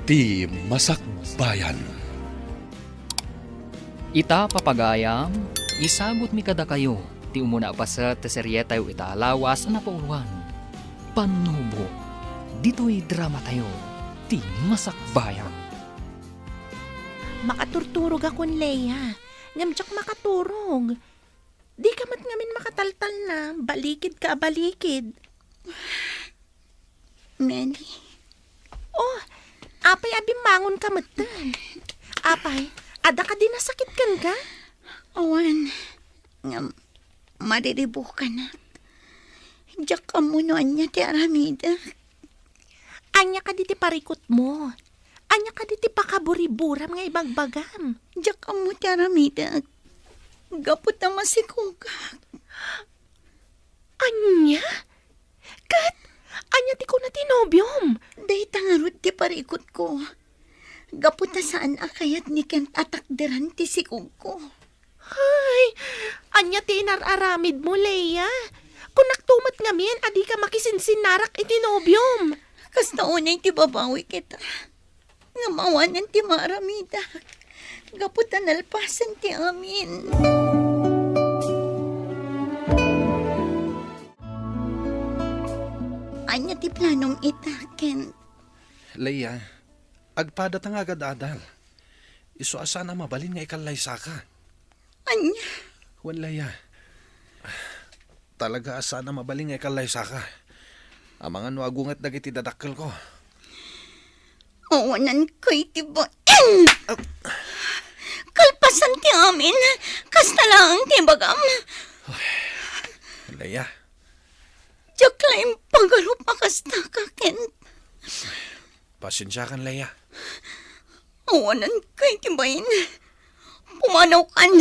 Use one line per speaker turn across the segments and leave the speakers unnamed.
Ti Masakbayan.
Ita papagayam, isagot mi kada kayo, ti umuna pa sa teserye tayo italawas na pauruan. Panubo, dito'y drama tayo, ti Masakbayan.
Makaturturog akong Leia. Ngamtsak makaturog. Di ka mat ngamin makataltal na. Balikid ka, balikid.
Meli,
Oh, apay abimangon ka matan. Apay, ada ka din nasakit kan ka?
awan, nga mariribo ka na. Diyak ka muna niya ti Aramida.
Anya ka diti parikot mo. Anya ka diti pakaburi-buram nga ibagbagam.
Diyak ka mo ti Aramida. Gapot na masikog.
Anya? Kat, anya ti ko na tinobyom.
Day tangarot ti parikot ko. Gapot na saan akayat ni Kent atakderan ti sikog ko.
Ay, anya ti inararamid mo, Leia. Kung naktumat ngamin, adi ka makisinsin-narak itinobyom.
Kas naunay ti babawi kita. Nga mawanan ti Maramida. Gapot na nalpasan ti amin. Anya ti planong itaken.
Leia, agpada nga agad adal. Iso asa na mabalin nga ikalay saka.
Anya,
Wan Leia, talaga asa na mabalin nga ikalay saka. Ang mga nuagungat dagiti dadakkel ko.
awanan ko'y ti kalpasan ti amin. Kasta lang ti bagam.
Leia,
Diyak lang pagaro pakasta ka, Kent.
pasensya kan Leia.
Awanan ko'y ti bayin. Pumanaw kan.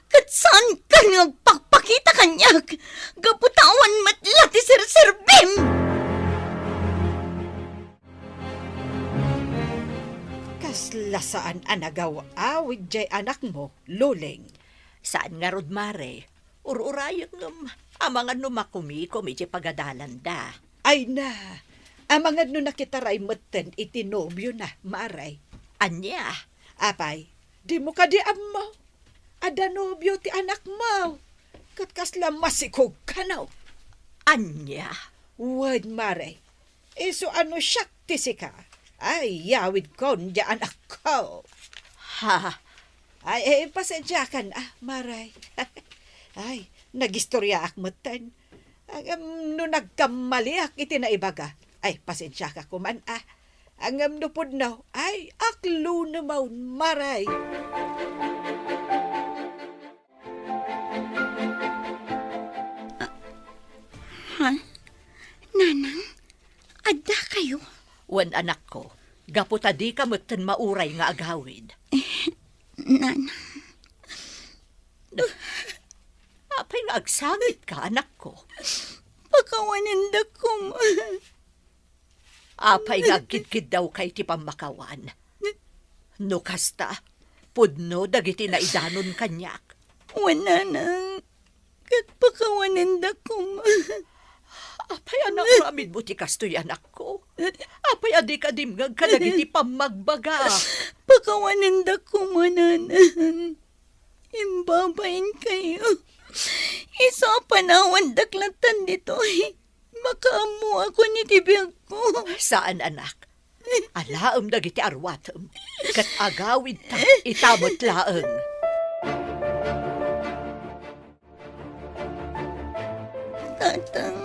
Kat saan ka nagpakpakita kanyak? Gaputawan matla ti sir-serbim.
Kaslasaan anagaw awid jay anak mo, luling.
Saan nga rod mare? Ururayang amangan numakumi jay pagadalan da.
Ay na, amangad no nakitaray maten itinobyo na, maray.
Anya,
Apay, di mo ka di mo. Adanobyo ti anak mo. Katkasla masikog ka na.
anya.
Wad maray. Iso ano siyak ti sika. Ay, yawid kon di anak ko.
Ha,
Ay, pasensya ka na, maray. Ay, nagistorya ak matan. No nagkamali ak iti naibaga. Ay, pasensya ka kuman Angam nupod na, ay, aklo na maun, maray.
Nanang, adda kayo.
wan anak ko. Gaputa di ka matan mauray nga agawid.
Nanang,
Apay nga agsangit ka, anak ko.
pakawanan da ko.
Apay nga agkidkid daw kay ti pamakawan. No kasta, pudno dagiti na idanon kanyak.
Wananang, kat pakawanan da ko.
Apay anak ramid mo ti kastoy anak ko. Apay adi ka dimgag ka dagiti pamagbaga.
Pakawanan da ko, mananang. Imbabain kayo. Isa panawan daklatan dito. Makaamu ako ni tibiyag ko.
Saan anak? Alaam dagiti arwatem. Kat agawid ta, itamot laeng.
Tatang,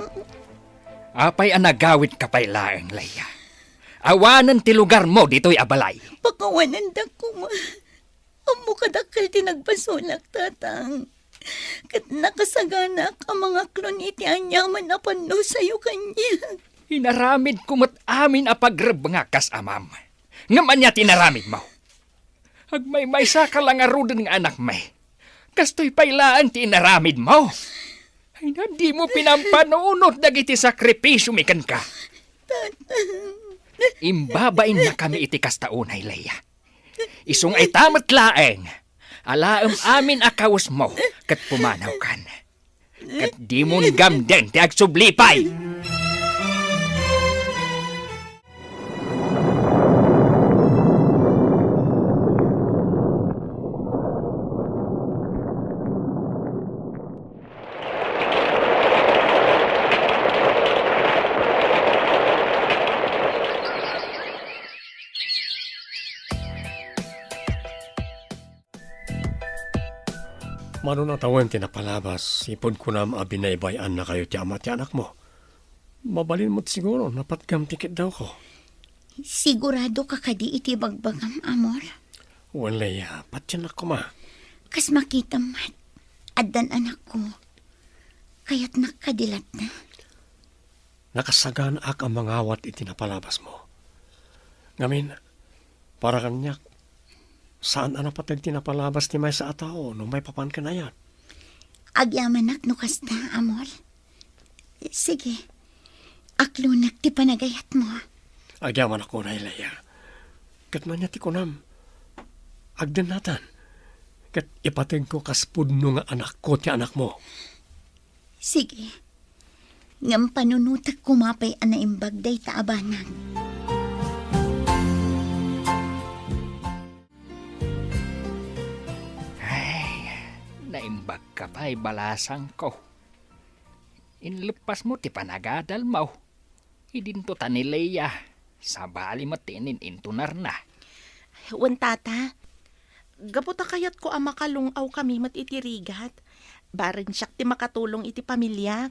Apay anagawit ka pa'y laeng, Leia. Awanan ti lugar mo dito'y abalay.
pakawanan da ko. Amo kadakal tinagbasolak, tatang. Kat nakasaganak ang mga klon iti anyaman na pano sa'yo kanya.
Inaramid kumot amin a pagreb nga kas amam. Ngaman niya tinaramid mo. Agmay sa ka lang arudin nga anak may. Kastoy pailaan ti inaramid mo. Ay na di mo pinampanunot dagiti sakripisyo mikan ka. Imbabain na kami iti kastaunay, Leia. Isung ay tamat laeng. Alaam amin akawas mo kat pumanaw kan. Kat di mo gamden ti agsublipay.
Mano na tawan tinapalabas, ipod ko na abinaybayan na kayo ti ama ti anak mo. Mabalin mo't siguro, napatgam tikit daw ko.
Sigurado ka kadi iti bagbagam, amor.
Walaya, patyan ako ma.
Kas makita mat, addan anak ko. Kaya't nakadilat na.
Nakasagan ak ang mga awat iti napalabas mo. Ngamin, para kanyak, saan ang napatag tinapalabas ti may sa atao no may papan ka na yan?
Agyamanak no kasta, amor. Sige, aklunak ti panagayat mo.
Agyaman ako na ilaya. Kat man ti kunam, agdan natan. Kat ipatag ko kaspudno nga anak ko ti anak mo.
Sige, ngam panunutak kumapay anaimbag day taabanan.
Naimbag ka pa'y balasang ko. Inlupas mo ti panagadal mo. Idinto ta ni Leia. Sa bali matinin intunar na.
Wan tata, gaputa kayat ko ang makalungaw kami matitirigat. Barin siyak ti makatulong iti pamilya.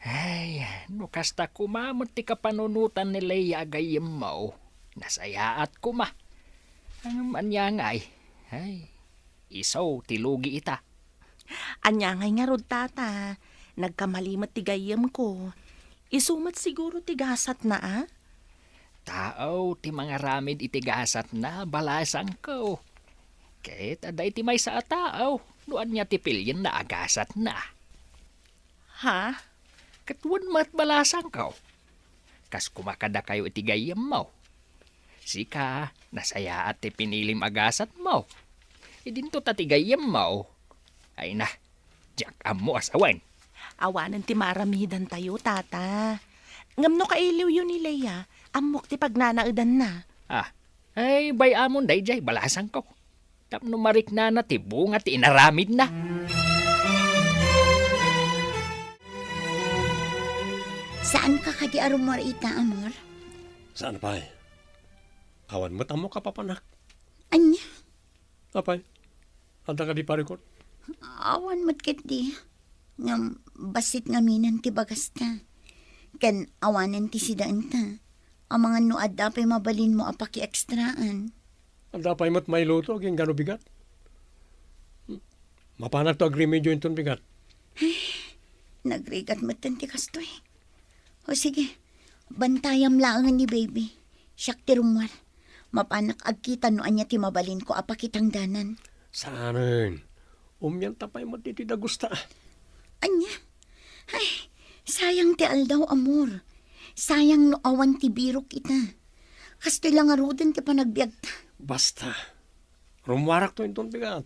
Ay, no kasta kumamot ti kapanunutan ni Leia agayem mo. Nasayaat kuma. Ang manyangay. Ay, isaw tilugi ita.
Anya ngay nga rod tata, nagkamalimat ti gayem ko. Isumat siguro ti gasat na
Tao, ti mga ramid itigasat na balasang ko. Kahit aday ti may sa tao, nuan niya ti pilyan na agasat na.
Ha?
Katwan mat balasang ko. Kas kumakada kayo iti gayam mo. Sika, nasaya at ti pinilim agasat mo. Idinto ta ti gayam mo. Ay na, jak mo asawan.
Awanan ti maramidan tayo tata. Ngam no kailiw yun ni Leia, amok ti pagnanaudan na.
Ay bay amon day jay balasang ko. Tapno marik na ti bunga ti inaramid na.
Saan ka kadi arumor ita, amor?
Saan pa Awan mo't amo ka papanak.
Anya,
Apay, anda ka di parikot.
awan mat di. Ngam basit ngaminan ti bagas ta. Ken awanan ti sidaan ta. Ang mga nuad dapay mabalin mo apaki ekstraan.
Anda pa'y mo't may luto, ging gano bigat. Mapanak to agrimedyo yung ton bigat.
Nagrigat matan ti kastoy. O sige, bantayam lang ni baby. Siyak ti rumwar. Mapanak agkita no anya ti mabalin ko apakitang danan.
Saanin? Umyan tapay mo't iti dagusta.
Anya? Ay, sayang ti aldaw, amor. Sayang no awan ti birok ita. Kastoy lang arudan ti panagbiag ta.
Basta. Rumwarak to yung ton bigat.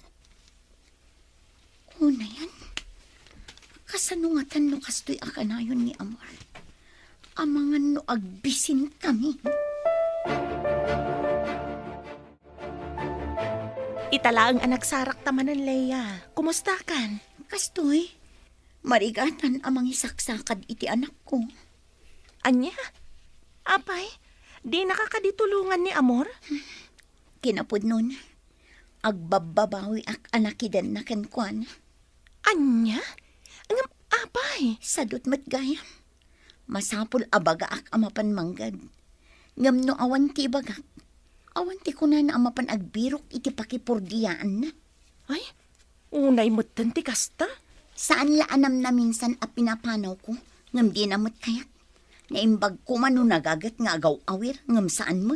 Una yan. Kasanungatan no kastoy akanayon ni amor. Amangan no agbisin kami.
Itala ang anak sarak tamanan Leia. Kumusta kan?
Kastoy, marigatan amang isaksakad iti anak ko.
Anya? Apay, di nakakaditulungan ni Amor?
Kinapod nun, agbababawi ak anakidan na kenkwan.
Anya? Ngam, apay?
Sadot matgayam. Masapul abaga ak amapan manggad. Ngam no awan ti bagak. Awan ti kunan na amapan agbirok iti pakipurdiyaan na.
Ay, unay mo't ti kasta?
Saan laanam na minsan a pinapanaw ko? Ngam di namot kayat. Naimbag ko man no nagagat nga agaw awir. Ngam saan mo?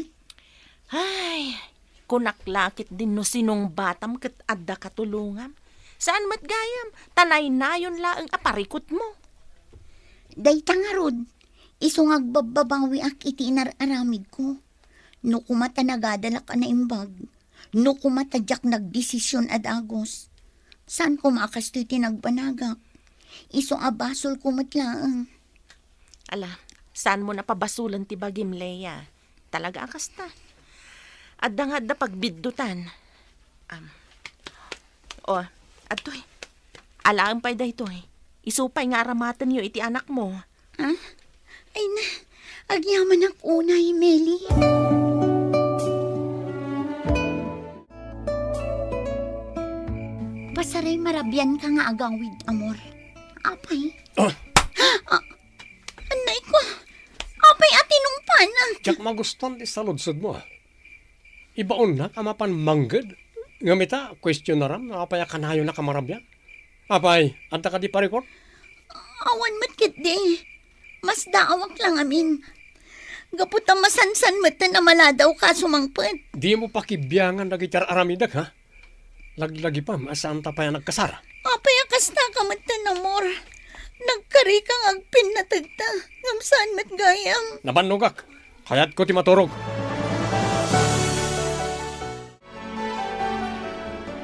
Ay, kunaklakit din no sinong batam kat adda katulungan. Saan matgayam? Tanay na yun laang aparikot mo.
Day tangarod. Isong agbababawi ak iti inararamid ko. No kumata nagadalak ka na imbag. No kumata jak nagdesisyon ad agos. Saan ko makastoy tinagbanagak? Isong abasol kumatlaang.
Ala, saan mo napabasulan ti bagim Leia? Talaga akasta. Adda nga da pagbiddutan. Atoy. Alaan pa'y da ito Isupay nga aramatan niyo iti anak mo.
Ha? Ay na, agyaman ang unay, Meli. Pasaray marabyan ka nga agawid, amor. Apay.
Oh,
Anay ko. Apay atinong pana.
jak maguston di sa ludsod mo. Ibaon na kamapan mangged. Ngamita, question na ram, apay kanayo na kamarabyan. Apay, anta ka di parikot?
Awan matkit di. Mas daawak lang amin. Gaputa masansan mata na maladaw ka sumangpet.
Di mo pakibiyangan lagi tar aramidag, ha? Laglagi pa, asaan ta pa yan nagkasara?
Apay akas na ka mata na mor. Nagkari kang agpin na tagta. Ngamsaan mat gayam.
Nabanugak, kayat ko ti maturog.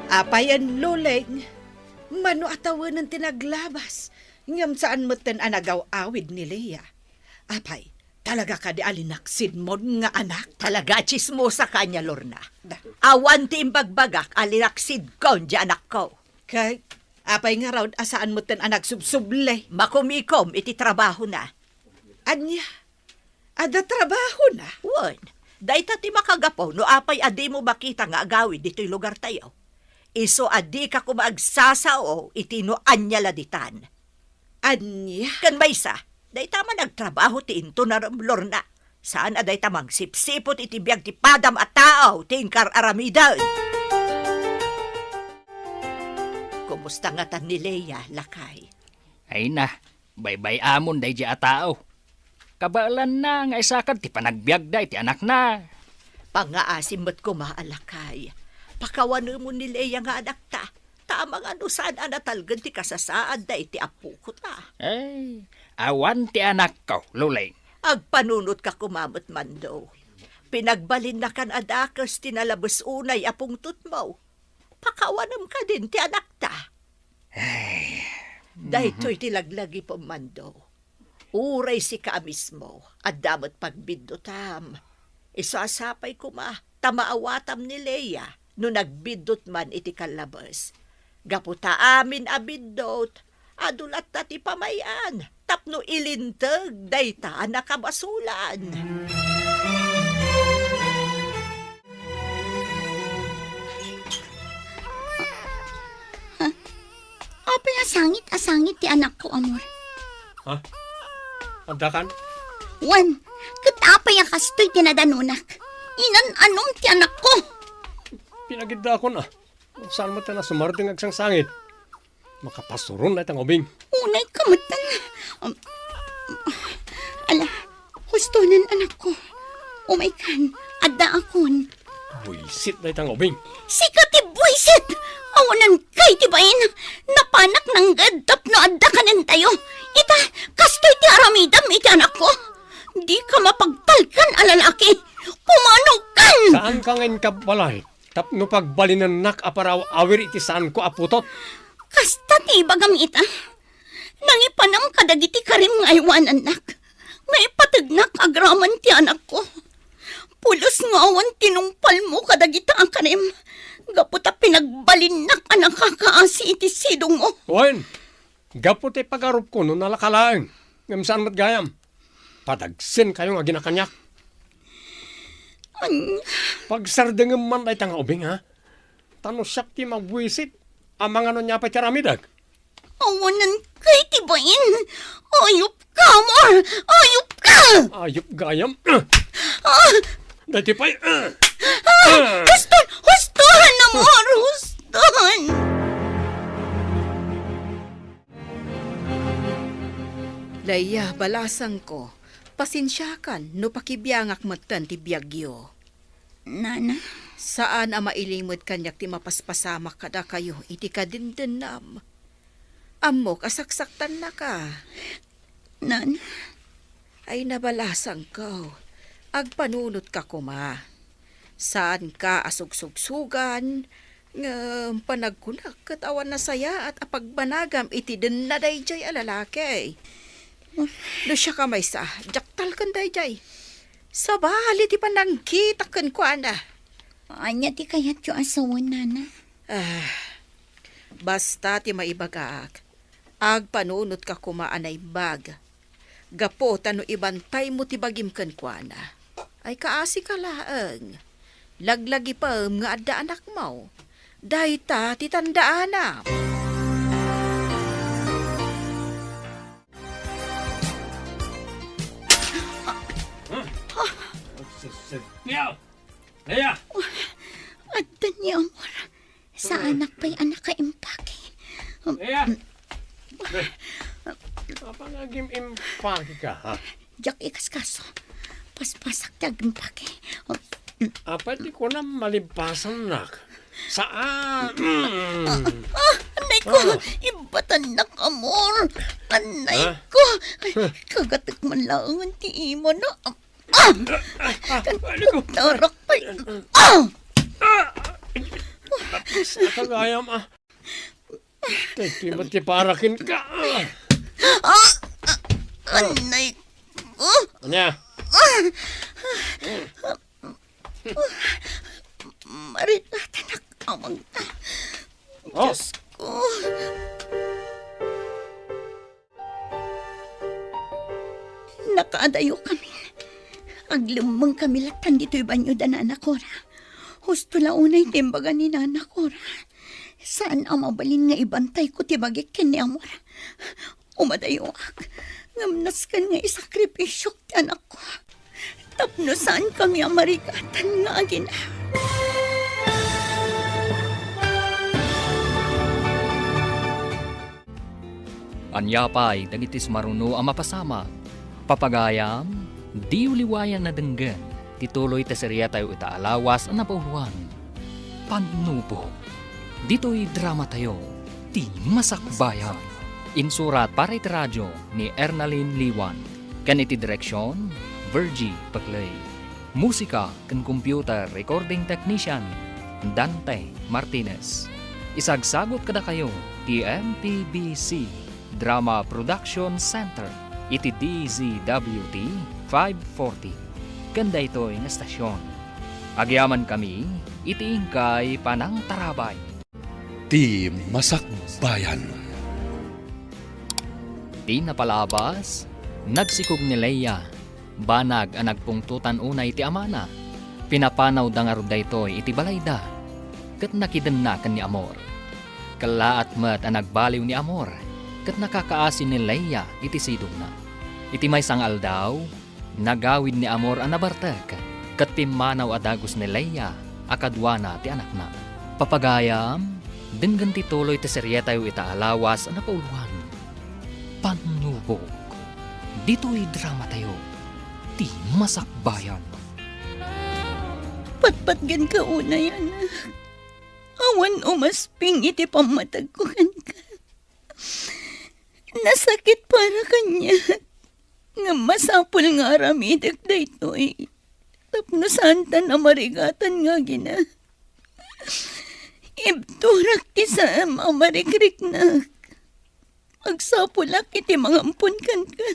Apayan luleng, mano atawan ng tinaglabas, ngam saan moten anagaw awid ni Leia. Apay, talaga ka di alinaksid mo nga anak.
Talaga chismosa kanya, Lorna. Awan ti imbagbagak, alinaksid ko, di anak ko.
Kay, apay nga raw asaan moten anak subsublay.
Makumikom, iti trabaho na.
Anya, ada trabaho na.
Wan, dahi ti makagapo, no apay adi mo makita nga agawid dito'y lugar tayo. Iso adi ka kumagsasao, iti no anya laditan.
Anya,
Kan maysa, dahi tama nagtrabaho ti into na Lorna. Saan aday tamang sipsipot iti biyag ti padam at tao, tingkar aramidan. Kumusta nga tan ni Leia, lakay?
Ay na, baybay amon day di atao. Kabalan na nga isakad ti panagbiag day ti anak na.
Pangaasim mo't kumaalakay. Pakawan mo ni Leia nga anak ta. Tama nga no saan anatalgan ti kasasaad da iti apo ko ta.
Ay, awan ti anak ko, lulay.
Agpanunot ka kumamot man do. Pinagbalin na kan adakas tinalabas unay apong tutmaw. Pakawanam ka din ti anak ta.
Ay,
Dahito'y tilaglagi po man do. Uray si ka mismo at damot pagbidotam. Isasapay ko tamaawatam ni Leia no nagbidot man iti kalabas. Gaputa amin abidot, adulat na ti pamayan, tapno ilintag, dayta nakabasulan.
Apay asangit ti anak ko, amor.
Ha? Adakan?
Wan, katapay akastoy tinadanunak. Inan anom ti anak ko.
Pinagidda ko na. Saan mo na sumarating agsang sangit? Makapasuron na itang ubing.
Unay kamatan. Ala, hustonan anak ko. Umaikan, adda akon.
Buisit na itang ubing.
Sika ti buisit! Awanan kay ti bain. Napanak ng gadtap no adda kanin tayo. Ita, kastoy ti aramidam iti anak ko. Di ka mapagtalkan alalaki. Pumanukan!
Saan ka ngayon kabalay? Tapno pagbalinan nak aparaw awir iti saan ko aputot.
Kasta ti bagam ita. Nangipanam kadagiti karim ngaywan anak. Ngaipatagnak agraman ti anak ko. Pulos nga awan tinumpal mo kadagita ang karim. Gaputa pinagbalinak ang nakakaasi iti sidong mo.
Wen, gapot ay pagarup ko no nalakalaang. Ngam saan mat gayam? Padagsin kayong aginakanyak. Pagsardengem man ay tanga ubing ha. Tano siyak ti magwisit. Amang ano niya pa charamidag.
Awanan kay tibain. Ayup ka, amor! Ayup ka!
Ayop gayam. Dati pa'y.
Huston! Hustohan, amor! Hustohan!
Leia, balasang ko. Pasensyakan no pakibiyangak matan ti biyagyo.
Nana,
Saan ang mailimod kanyak ti mapaspasamak kada kayo iti kadindenam. Amo kasaksaktan na ka.
Nana,
Ay nabalasang ko. Agpanunot ka kuma. Saan ka asugsugsugan? Nga panagkunak katawan na saya at apagbanagam iti den na dayjay alalaki. Do siya ka may sa, jaktal kan dayjay. Sa bali ti panangkitakan ko ana.
anya ti kayat yung asawan, Nana.
Basta ti maibagak. Agpanunot ka kumaanay bag. Gapo tano ibantay mo ti bagim kan ko ana. Ay kaasi ka laang. Laglagi pa nga adda anak mo. Dahita ti tandaanam.
Leia! Leia!
At niya, amor. Sa anak pa'y anak ka impake.
Leia! Apa naging impake ka, ha?
Jak ikas kaso. Paspasak tag impake.
Apa di ko na malimpasan, nak? Saan?
Anay ko, ibatan nak, amor. Anay ko. Ay, kagatik man lang ang tiimo na. Tarak pa'y.
Sa kagayam, Teki mati parakin ka.
Anay ko.
Anya?
Marinata nak, amang.
Oh,
Diyos ko. Nakaadayo kami. Aglumang kami latan dito'y banyo da na nakora. Husto launay timbaga ni na nakora. Saan ang mabalin nga ibantay ko tibagik kin ni amor. Umadayo ak. Ngamnas kan nga isakripisyo ti anak ko. Tapno saan kami ang marigatan nga agina.
Anyapay, dagitis maruno ang mapasama. Papagayam, di uliwayan na denggan. Tituloy tasiriya tayo itaalawas ang napauluan. Panubo. Dito'y drama tayo. Di masakbayan. Insurat para iti radyo ni Ernalyn Liwan. Kan iti direksyon, Virgie Paglay. Musika kan computer recording technician, Dante Martinez. Isagsagot kada kayo, ti MPBC Drama Production Center, iti DZWT 540. Kanda ito'y nga stasyon. Agyaman kami, iti ingkay panang tarabay.
Di masakbayan.
Di napalabas, nagsikog ni Leia. Banag ang nagpungtutan unay iti amana. Pinapanaw da nga ro daytoy iti balayda. Kat nakidennakan ni Amor. Kalaat met ang nagbaliw ni Amor. Kat nakakaasin ni Leia iti sidong na. Iti may sangal daw, nagawid ni Amor ang nabartek. Kat pimanaw adagos ni Leia, akadwana ti anak na. Papagayam, denggan ti tuloy ti serye tayo itaalawas ang napauluan. Panubok. Dito'y drama tayo. Di masakbayan.
Patpatgan ka una yan. Awan umasping iti pamatagkuhan ka. Nasakit para kanya. Nga masapul nga aramidak da ito'y. Tapno santa na marigatan nga gina. Ibturak ti sa amarikrik na. Agsapulak iti mga ampun kan ka.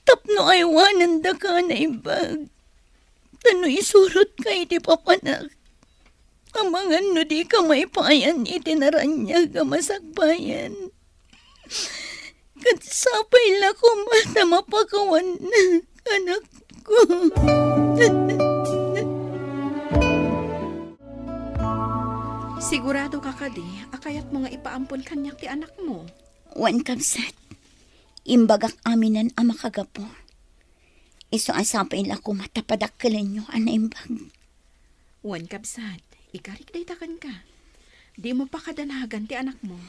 Tapno aywanan da ka na ibag. Tano isurot ka iti papanak. Amangan no di ka may payan iti naranya ka masakbayan. Katsapay la ko mata mapakawan na anak ko.
Sigurado ka kadi, akayat mo nga ipaampon kanyak ti anak mo.
Wan kamsat. Imbagak aminan ang makagapo. Iso asapay la ko matapadakkalan nyo ana imbag.
Wan kabsat, ikarik daytakan ka. Di mo pa kadanagan ti anak mo.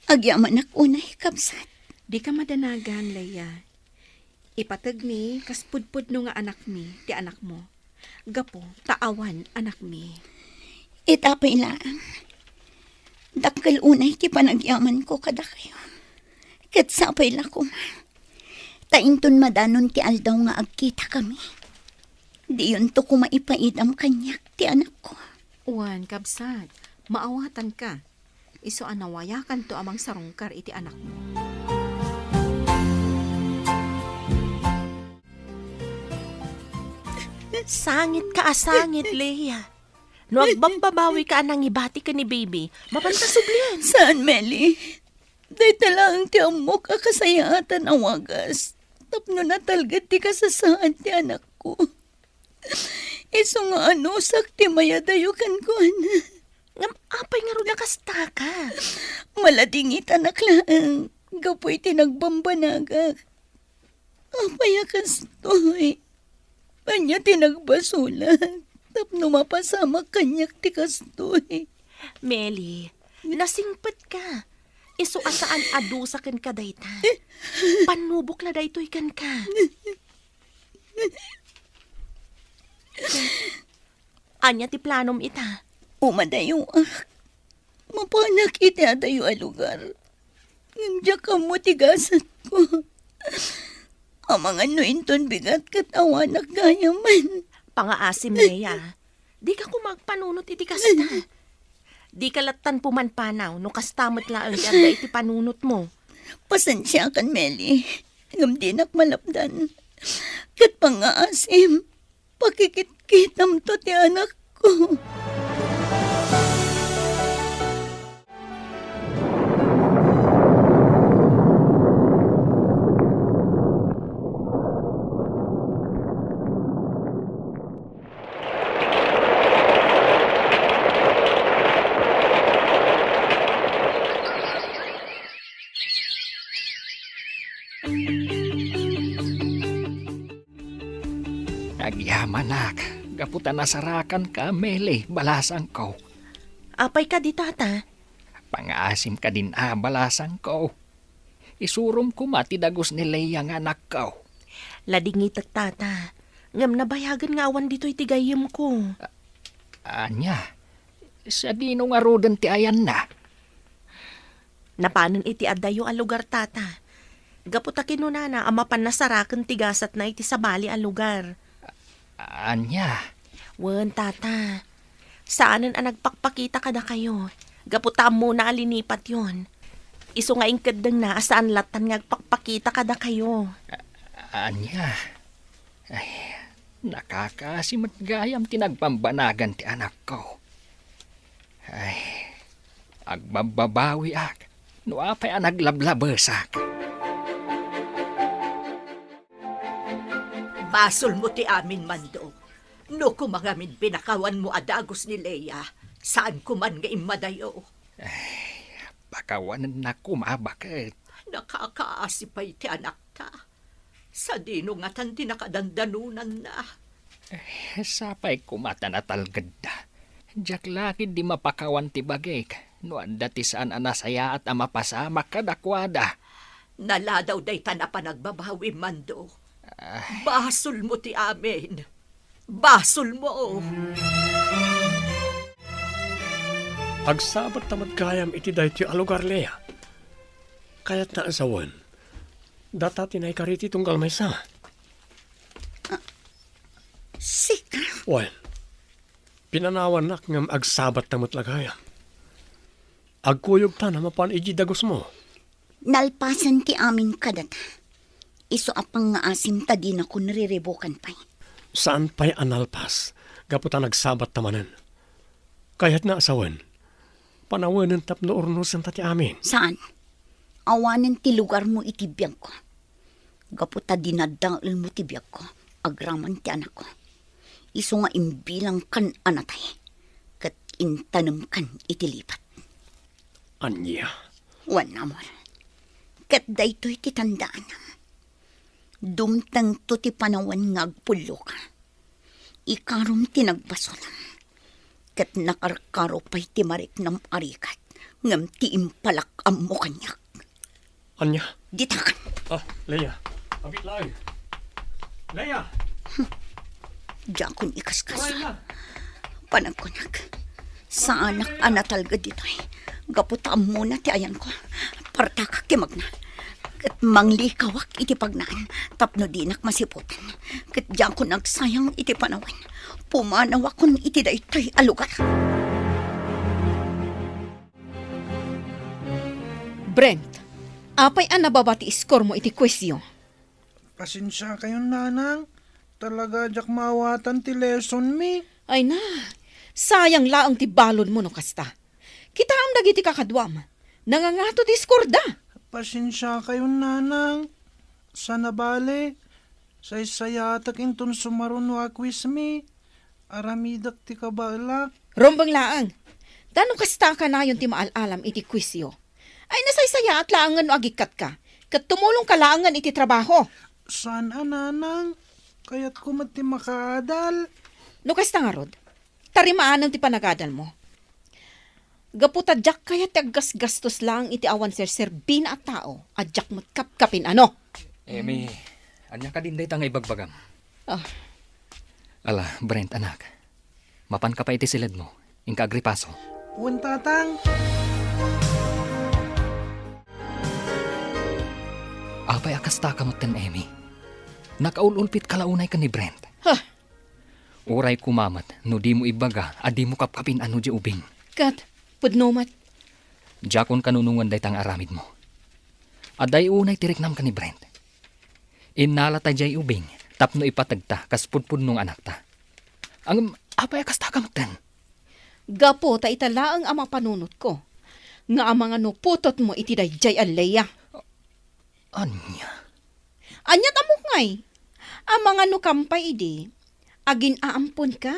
Agyaman ak unay kamsat.
Di ka madanagan, Leia. Ipatag mi, kas pudpud no nga anak mi, ti anak mo. Gapo, taawan anak mi.
Itapay lang. Dakkal unay ti panagyaman ko kada kayo. Katsapay la ko ma. Tainton madanon ti aldaw nga agkita kami. Di yun to ko maipaidam kanyak ti anak ko.
Wan kabsat, maawatan ka. Iso anawayakan to amang sarungkar iti anak mo.
Sangit ka asangit, Leia. No agbambabawi ka anang ibati ka ni baby, mapantasubli.
Saan, Meli? Day talang ti amok akasayatan ang wagas. Tapno natalgat ti kasasaan ti anak ko. Iso nga ano, sakti mayadayukan ko, ana.
Ngam, apay nga ro nakasta ka.
Maladingit anak lang. Gapoy tinagbambanagak. Apay akas to'y. Anya tinagbasulat. Tapno mapasama kanyak ti kastoy.
Meli, nasingpet ka. Iso asaan adusaken ka dayta. Panubok la daytoy kan ka. Anya ti planom ita.
Umadayo mapanak iti adayo a lugar. Ngimdya ka mo tigasat ko. Amang ano inton bigat katawanak gayaman.
Pangaasim niya. Di ka kumagpanunot iti kasta. Di ka latan pumanpanaw no kastamot laang ti anda iti panunot mo.
Pasensya kan, Meli. Ngam di malapdan. Kat pangaasim, pakikit-kitam to ti anak ko.
Nagyamanak, gaputan nasarakan ka, Meli, balasang ko.
Apay ka di tata.
Pangaasim ka din balasang ko. Isurum ko matidagos ni Leia nga anak ko.
Ladingit at tata. Ngam nabayagan nga awan dito'y tigayim ko.
Anya, sa dino nga rodan ti ayan na.
Napanan iti adayo a lugar tata. Gaputa kinunana amapan nasarakan tigasat na iti sabali a lugar.
Anya,
Wen tata. Saanan ang nagpakpakita kada kayo? Gaputa mo na alinipat yon. Iso nga ingkadang na asaan latan nga agpakpakita kada kayo.
Anya. Ay, nakakasimat gayam tinagpambanagan ti anak ko. Ay, agbababawi ak. No apay ang naglablabesak.
Basol mo ti amin, Mando. No kumangamin pinakawan mo adagos ni Leia, saan kuman nga imadayo.
Pakawanan na kumabakit.
Nakakaasipay ti anak ta. Sa dino nga tan tinakadandanunan na.
Sapay kumata na talgada. Diyak lakid di mapakawan ti bagay. No anda ti saan anasaya at amapasama kadakwada.
Naladaw day ta na panagbabawi, Mando. Basol mo ti amin. Basol mo.
Agsabat tamad gayam iti dayti alugar, Leia. Kaya't na asawan. Data tinay kariti tunggal may sa.
Sika.
Well, pinanawan nak ngam agsabat tamad lagayam. Agkuyog ta na mapan iji dagos mo.
Nalpasan ti amin kadata. Iso apang nga asim ta di na ko nariribukan pa'y.
Saan pa'y analpas? Gaputan nagsabat tamanan. Kaya't na asawan. Panawanan tapno ornusan tati amin.
Saan? Awanan ti lugar mo itibiyag ko. Gaputa dinadaal mo tibiyag ko. Agraman ti anak ko. Iso nga imbilang kan anatay. Kat intanam kan itilipat.
Anya.
Wan namor. Kat daytoy titandaan. Dumtang to ti panawan nga agpulo ka. Ikarom tinagbasolam. Kat nakarkaro pa'y ti marik ng arikat. Ngam ti impalak mo kanyak.
Anya.
Ditakan.
Leia. Abit lang. Leia.
Diyan kong ikaskas. Panagkunak. Sa anak anatalga dito'y. Gaputaan muna ti ayan ko. Partakak ti magna. Kat manglikawak iti pagnaan. Tapno dinak masiputan. Kat diyan ko nagsayang iti panawan. Pumanawak kon iti daytoy alugar.
Brent, apay ang nababati iskor mo iti kwestiyo?
Pasensya kayo, nanang. Talaga jak mawatan ti lesson mi.
Ay na, sayang laang ti balon mo no kasta. Kita ang dagiti kakadwam. Nangangato ti iskor da.
Pasensya kayo, nanang. Sana bale. Saysayatak inton sumaron wa quiz mi. Aramidak ti kabalak.
Rombang laang. Tanong kasta ka na yun ti maalalam iti kwestiyo. Ay nasaysaya at laangan no agikat ka. Kat tumulong ka laangan iti trabaho.
Sana, nanang? Kaya't kumati makadal.
No kasta nga rod, tarimaan ti panagadal mo. Gaputadyak kaya ti aggas-gastos lang iti awan serbin at tao, adyak mo't kapkapin ano.
Emi, anya ka din day nga ibagbagam.
Ah.
Ala, Brent anak. Mapan ka pa iti silid mo. Ingka agripaso.
Wan tatang.
Apay akasta ka mo ten, Emi. Nakaululpit kalaunay ka ni Brent.
Huh.
Uray kumamat, no di mo ibaga, adi mo kapkapin ano di ubing.
Kat, pudnomat.
Jakon kanunungan day tang aramid mo. Aday unay tiriknam ka ni Brent. Inala ta jay ubing, tapno ipatagta, kaspudpud nung anak ta. Ang apay akasta ka mo ten.
Gapo ta italaang ama panunot ko. Nga ang mga nuputot mo iti dayjay alaya.
Anya?
Anyat amok ngay. Ang mga nukampay idi, agin aampon ka.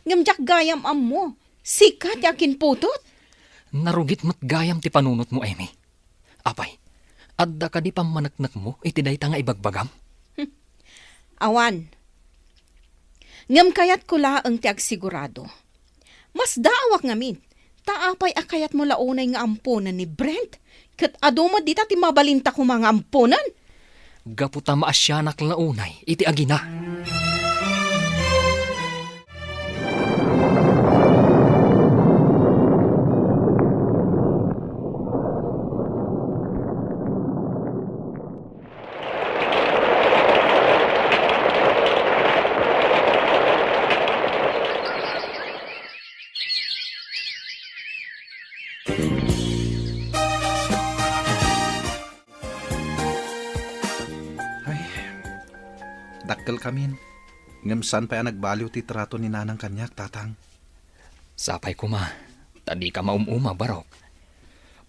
Ngamjak gayam am mo. Sikat yakin putot.
Narugit mo't gayam ti panunot mo, Emi. Apay, adda ka di pamanaknak mo, iti day ta nga ibagbagam?
Awan. Ngam kayat ko laang ti agsigurado. Mas daawak ngamin. Taapay akayat mo launay nga ampunan ni Brent. Kat aduma dita ti mabalinta ko mga ampunan.
Gaputa maasyanak launay, iti agina.
Ay, dakkel kamin. Ngam san pa nagbaliw ti trato ni nanang kanyak, tatang.
Sapay kuma, tadi ka maumuma barok.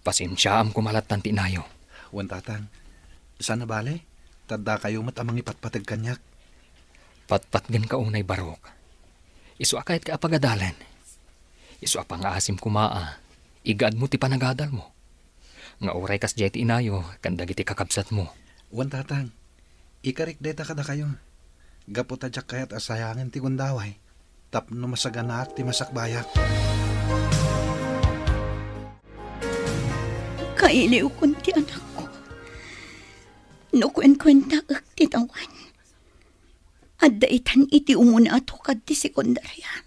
Pasensyaam kumalatan tinayo.
Wan tatang. Sana bale? Tadda kayo mat amang ipatpatag kanyak.
Patpatgan ka unay barok. Isu akayat ka apagadalan. Isu apang asim kumaa. Igaad mo ti panagadal mo. Nga oray kas jay ti inayo, kandag iti kakabsat mo.
Wan tatang. Ikarik deta kada kayo. Gaputa jak kayat asayangin ti gundaway. Tapno masaganak ti masakbayak.
Kailiw kun ti anak ko. Nukwen-kwenta ak ti tawan. Adda itan iti umuna ato kad ti sekundarya.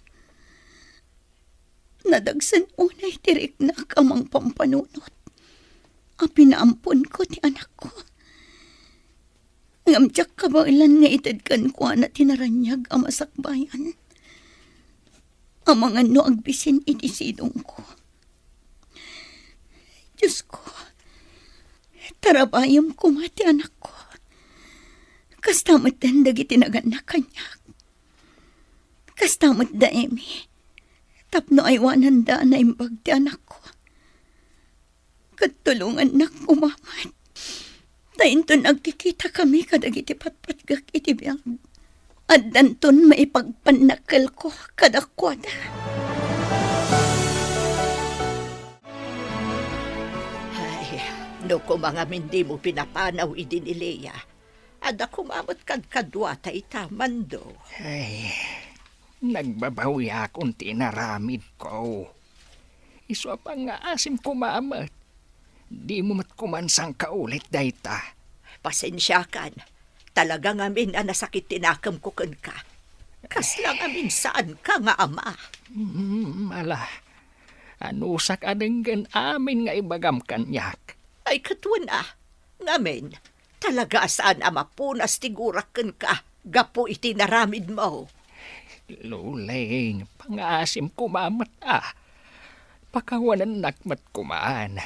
Nadagsan unay tirik na kamang pampanunot. A pinaampon ko ti anak ko. Ngamtsak kabailan nga itadkan ko na tinaranyag ang masakbayan. Ang mga no agbisin iti sidong ko. Diyos ko, tarabayam ko mati anak ko. Kastamot dandag itinaganak kanyak. Kastamot da emi. Tapno ay wananda na imbag ti anak ko. Katulungan na kumamat. Tainton nagkikita kami kadag iti patpatgak iti biyag. At danton maipagpanakal ko kadakwada.
Ay, no ko mga hindi mo pinapanaw idin ni Leia. Ada kumamot kadwa ta itamando.
Ay, nagbabawi akong tinaramid ko. Isu apang nga asim kumamat. Di mo matkumansang kaulit dayta.
Pasensya kan. Talaga ngamin ang nasakit tinakam ko kan ka. Kaslang amin saan ka nga ama.
Ala, anusak adenggan amin nga ibagam kanyak.
Ay katuan ngamin, talaga saan ama punas tigurakan ka. Gapo iti naramid mo.
Luling, pangasim kumamat Pakawanan nakmat kumaan.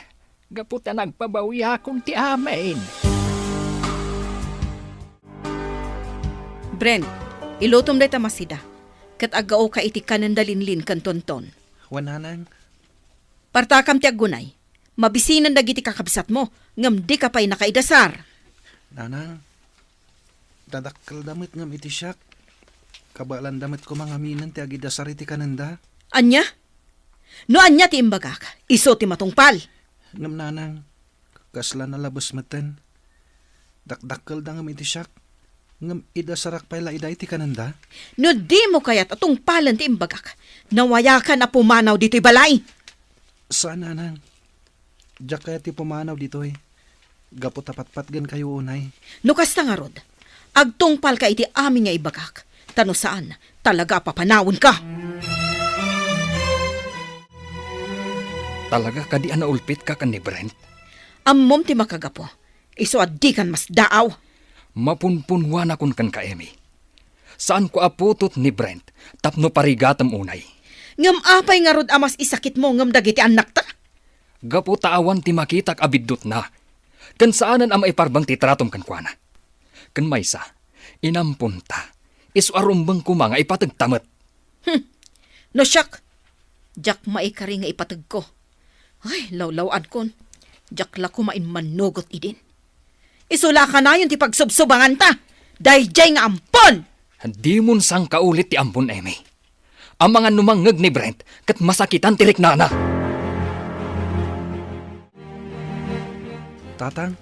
Gaputa nagpabawi akong ti amin.
Brent, ilutom day tamasida. Kat agao ka iti kanandalinlin kan tonton.
Wananang.
Partakam ti agunay. Mabisinan dagiti kakabsat mo. Ngam di ka pa'y nakaidasar.
Nanang. Dadakkel damit ngam iti siyak. Kabalan damit ko mga minan ti agidasar iti kananda.
Anya? No anya ti imbagak. Iso ti matungpal.
Ngam nanang. Kasla na labas matan. Dakdakkel da ngam iti siyak. Ngam ida sarak pala ida iti kananda.
No di mo kayat atong palan ti imbagak. Nawaya ka na pumanaw dito'y balay.
Saan nanang? Diyak kaya ti pumanaw dito eh. Gapo tapat-pat gan kayo unay.
No kasta nga rod, agtungpal ka iti amin nga ibagak. Tano saan, talaga papanawon ka.
Talaga ka di naulpit ka kan ni Brent.
Ammom ti makagapo. Iso di kan mas daaw.
Mapunpunwan akon kan ka, Emi. Saan ko aputot ni Brent, tapno parigatam unay.
Ngam apay nga rod amas isakit mo ngam dagiti anak ta.
Gapu taawan ti makitak abiddot na. Kan saanan ang maiparbang titratom kan kuana. Kan maysa, inampunta. Isu arumbang kuma nga ipatagtamat.
No siyak, jak maikari nga ipatag ko. Ay, lawlawan kon. Jak la kumain manugot idin. Isula ka na yun ti pagsubsubangan ta. Dayjay nga ampon!
Di mon sang kaulit ti ampon, Emi. Ang mga numangag ni Brent, kat masakitan tirik nana.
Tatang,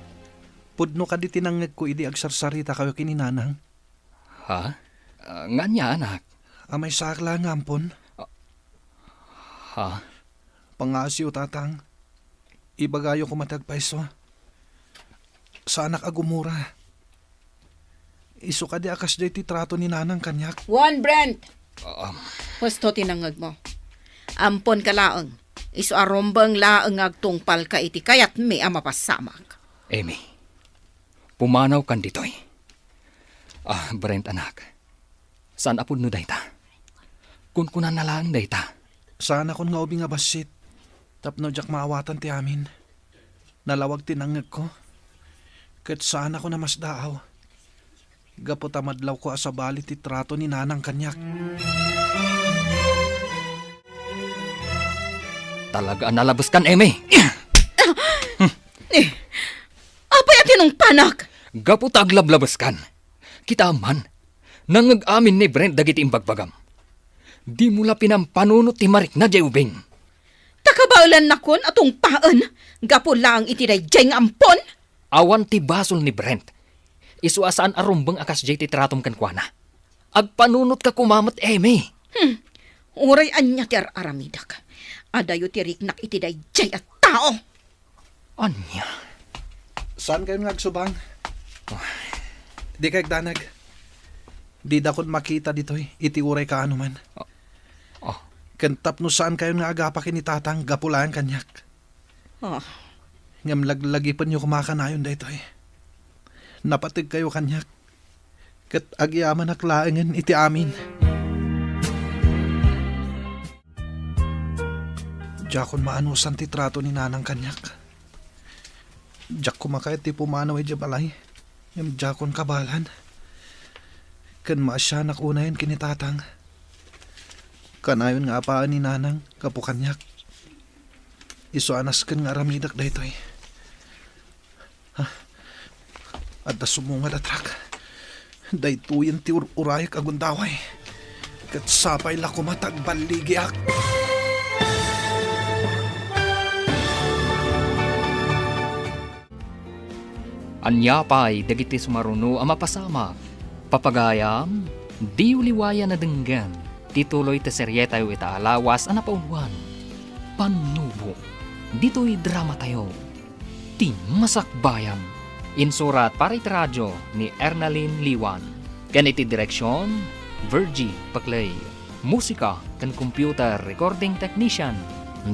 pudno ka di tinangag ko idi agsarsarita kayo kininanang.
Ha? Nga niya, anak.
Amay sakla nga ampon.
Ha?
Pangasyo, tatang. Ibagayo ko matagpaiso. Sa anak agumura. Isu ka di akas di ti trato ni nanang kanyak.
Juan Brent! Husto tinangag mo. Ampon ka laang. Isu arombang laang agtungpal ka iti kayat may amapasamak.
Emi, pumanaw kan ditoy. Brent, anak. Saan apod no dayta? Kunkunan na lang dayta.
Sana kon nga ubi nga basit. Tapno jak maawatan ti amin. Nalawag tinangag ko. Kat sana ko na mas daaw. Gapo tamadlaw ko asabali ti trato ni nanang kanyak.
Talaga nalabas kan, Emi.
Apay at tinong panak!
Gapu taglablabas kan. Kita man, nangag-amin ni Brent dagiti imbagbagam. Di mula pinampanunot ti marik na jayubing.
Takabaulan na kon atong paan. Gapo lang itiday jay nga ampon.
Awan ti basol ni Brent. Isuasaan arumbang akas jay ti tratom kan kuana. Agpanunot ka kumamat, Emi.
Uray anya ti aramidak. Adayo ti riknak itiday jay at tao.
Anya?
Saan kayo nagsubang? Di kayag danag. Di dakon makita ditoy. Iti uray ka anuman. Kantap no saan kayo nga agapakin ni tatang gapulaan kanyak. Ngam laglagipan nyo kumakanayon daytoy. Napatig kayo kanyak. Kat agyaman aklaangan iti amin. Diyakon maanusan ti trato ni nanang kanyak. Diyak kumakayat ti pumanaw ay balay. Ngam diyakon kabalan. Kan maasyanak unayan kinitatang. Kanayon nga apaan ni nanang kapukanyak. Isuanas kan nga ramidak daytoy. At da sumunga datrak. Daytuyan ti urayak agundaway. Kat sapay la kumatag baligyak.
Anya pa'y dagiti sumaruno ang mapasama. Papagayam, di uliwaya na denggan. Tituloy te serye tayo itaalawas ang napauwan. Panubo, dito'y drama tayo. Ti Masakbayan. Insurat para iti radyo ni Ernalyn Liwan. Kan iti direksyon, Virgie Paclay. Musika kan computer recording technician,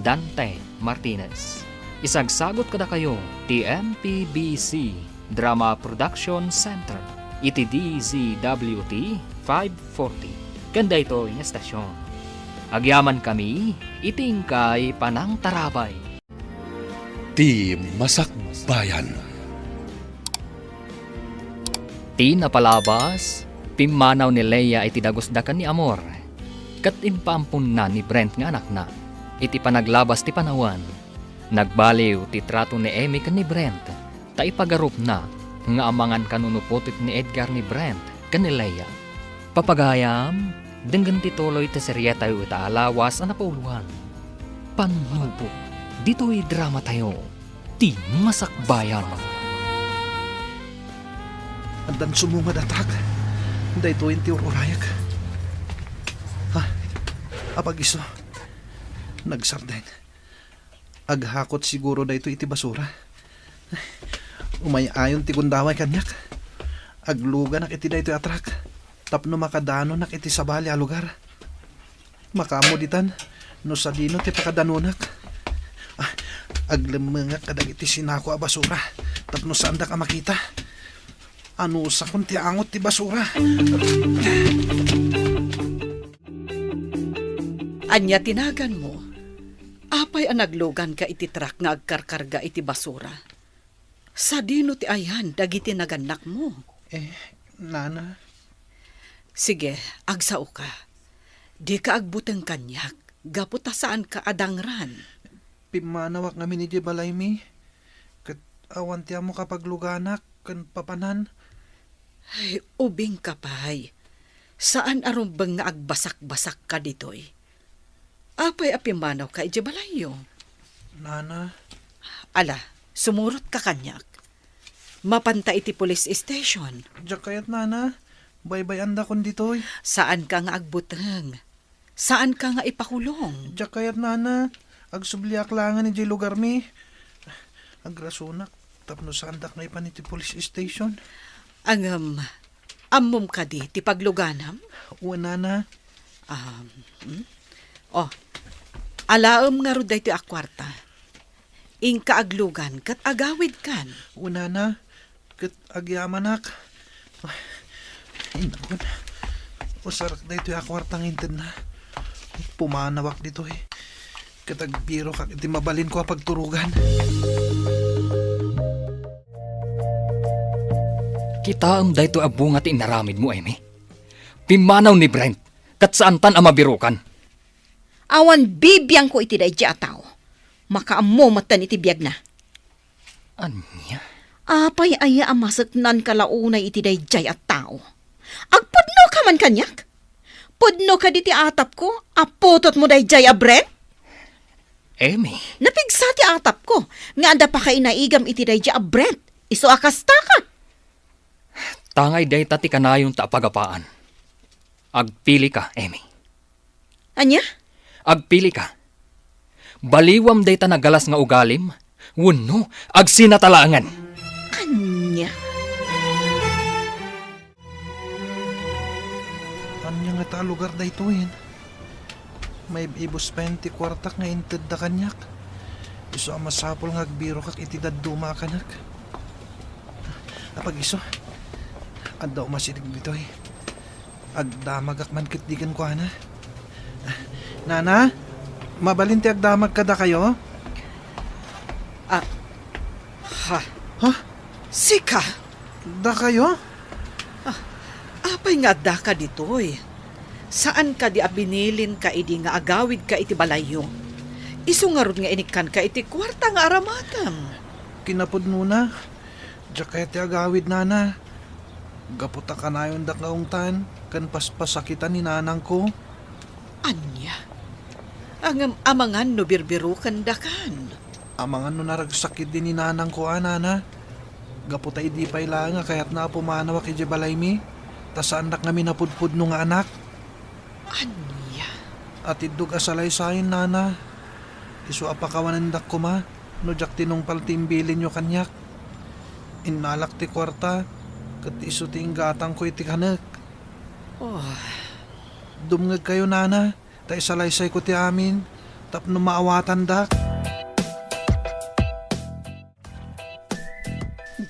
Dante Martinez. Isagsagot kada kayo, ti MPBC Drama Production Center. Iti DZWT 540. Ganda ito yung estasyon. Agyaman kami, itingkay panang tarabay.
Ti Masakbayan.
Ti napalabas, pimanaw ni Leia iti dagosdakan ni Amor. Kat impampun na ni Brent nga anak na. Iti panaglabas ti panawan. Nagbaliw ti trato ni Emi kan ni Brent. Ta ipagarup na nga amangan kanunuputit ni Edgar ni Brent kan ni Leia. Papagayam, denggan tituloy ta serye tayo itaalawas ang napauluan. Panubo, dito'y drama tayo. Ti Masakbayan.
Andan sumunga datrak. Day 20 urayag. Ha? Apag iso. Nagsarden. Aghakot siguro da ito iti basura. Umayayon ti gundaway kanyak. Agluga nak iti da ito atrak. Tapno makadano nak iti sabali a lugar. Makamuditan. No sa dino ti pakadanunak. Aglemengak kadag iti sinako a basura. Tapno saan da ka makita. Ano sa kun ti angot ti basura.
Anya tinagan mo. Apay ang naglugan ka iti truck nga agkarkarga iti basura. Sa dino ti ayan, dagiti naganak mo.
Nana.
Sige, agsao ka. Di ka agbuteng kanyak. Gaputa saan ka adangran.
Pimanawak nga ni balay mi. Kat awan tiya mo kapag luganak. Kan papanan.
Ay, ubing kapay. Saan arumbang nga agbasak-basak ka ditoy? Apay apimanaw ka ijabalayo.
Nana.
Ala, sumurot ka kanyak. Mapanta iti police station.
Diyak kayat nana. Baybay anda kon ditoy.
Saan ka nga agbuteng? Saan ka nga ipakulong?
Diyak kayat nana. Agsubliak langan ni lugar mi. Agrasunak. Tapno sa andak na ipan iti police station.
Ang amom ka di, ti pagluganam?
Uwan nana.
Alaam nga ro dahi ti akwarta. Ingka aglugan, kat agawid kan.
Uwan nana. Kat agyamanak. Inakon. Usarak da ito akwartang inted na. Pumanawak dito eh. Kat agbiro kak iti mabalin ko pagturugan.
Kita am dayto abunga ti inaramid mo, Amy. Pimanaw ni Brent, kat saan tan ang mabirukan.
Awan bibiyang ko iti dahi ataw. Makaammo matan iti biyag na.
Anya?
Apay aya amasaknan kalaunay iti dahi at tao. Agpudno ka man kanyak? Pudno ka di ti atap ko, aputot mo dahi a Brent?
Amy?
Napigsa ti atap ko, nga anda pa kay naigam iti dahi a Brent. Iso akasta ka.
Tangay day tati kanayong taapagapaan. Agpili ka, Amy.
Anya?
Agpili ka. Baliwam day ta nagalas nga ugalim, wenno agsinatalangan.
Anya?
Anya nga ta lugar da ito yun. May ibos 20 kwartak nga inted da kanyak. Iso ang masapol nga agbiro kak itidad duma kanak. Apag iso. Anda umasilig dito eh. Agdamag akman kitdigan ko ana. Nana, mabalinti agdamag kada kayo?
Ha?
Ha?
Sika?
Da kayo?
Apay nga da ka ditoy. Saan ka di abinilin ka idi nga agawid ka iti balayo? Isu nga rod nga inikan ka iti kwarta nga aramatam.
Kinapod muna. Diya kaya ti agawid nana. Gaputa ka na yung dakaungtan. Kan paspasakitan ni nanang ko.
Anya? Ang amangan no birbirukan dakan.
Amangan no naragsakit din ni nanang ko nana. Gaputa idi pa ila nga kaya't na pumanawak iti balay mi. Tas anak nga minapudpud no nga anak.
Anya?
At idug asalay sayin nana. Isu apakawanandak ko ma. No jak tinong paltimbilin nyo kanyak. Inalak ti kwarta. Kat isu ti inggatang ko iti kanak.
Oh,
Dumngag kayo nana. Ta isalaysay ko ti amin. Tapno maawatan dak.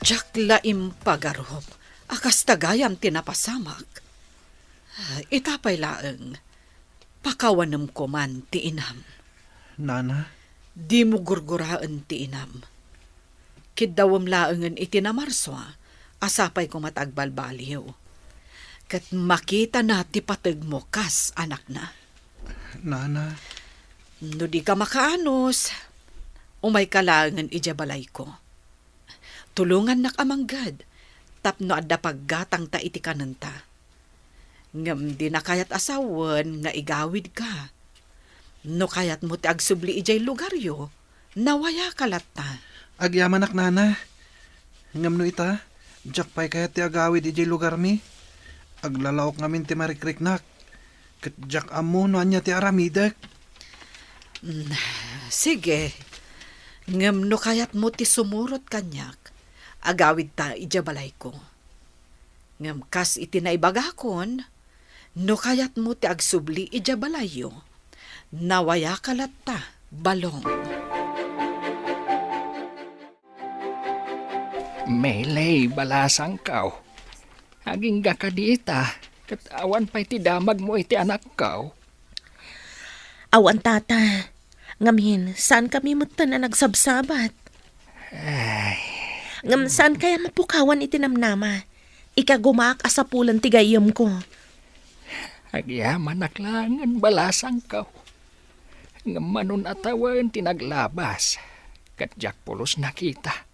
Jack laim pagarob. Akas tagayam tinapasamak. Itapay laeng. Pakawanam ko man ti inam.
Nana,
Di mo gurguraan ti inam. Kidawam laengan iti namarswa. Asapay ko matagbalbaliw. Kat makita na ti pateg mo kas anak na.
nana,
No di ka makaanos, umay kalangan ijabalay ko. Tulungan nak amanggad, tapno adda paggatang ta iti kananta. Ngam di na kayat asawan nga igawid ka. No kayat mo ti agsubli ijay lugaryo, nawaya kalat ta.
agyamanak nana. Ngam no ita, jak pay kaya ti agawid iti lugar mi. Aglalawak ngamin ti marikriknak. Kat jak amo no anya ti aramidak.
Sige. Ngam no kayat mo ti sumurot kanyak. Agawid ta ijabalay ko. Ngam kas iti naibagakon, no kayat mo ti agsubli ijabalayo. Nawaya kalat ta, balong.
Melay, balasang kaw. Aging gakadita, katawan pa'y ti damag mo iti anak kaw.
Awan tata. Ngamin, saan kami muta na nagsabsabat? Ngam, saan kaya mapukawan itinamnama? Ikagumaak asapulan tigayam ko.
Agyaman naklangan balasang kaw. Ngamanon atawan tinaglabas. Kadyak pulos nakita.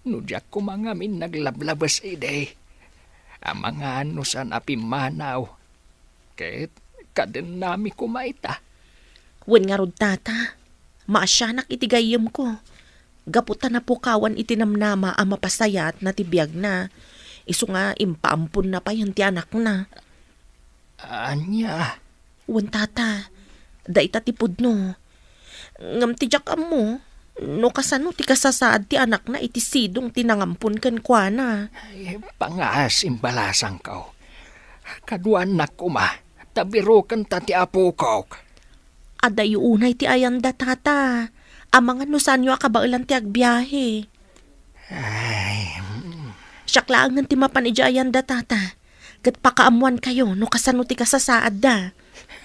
Nudyak ko mga min naglablabas ide. Ang mga anusan apimanaw. Kahit kaden nami kumaita.
Wen nga rod tata. Maasyanak itigayam ko. Gaputan na pukawan itinamnama ang mapasayat na tibiyag na. Iso nga impaampun na pa yung ti anak na.
Anya?
Wen tata. Daita tipod no. Ngam tijak mo. No kasano ti kasasaad ti anak na iti sidong tinangampun kan kwa na.
Ay, pangas imbalasang kaw. Kaduan na kuma. Tabiro kan ta ti apo kaw.
Aday unay ti ayanda tata. Ang mga nusanyo akabailan ti agbiyahe.
Ay,
Siyaklaan ng ti mapanidya ayanda tata. Kat pakaamuan kayo no kasano ti kasasaad da.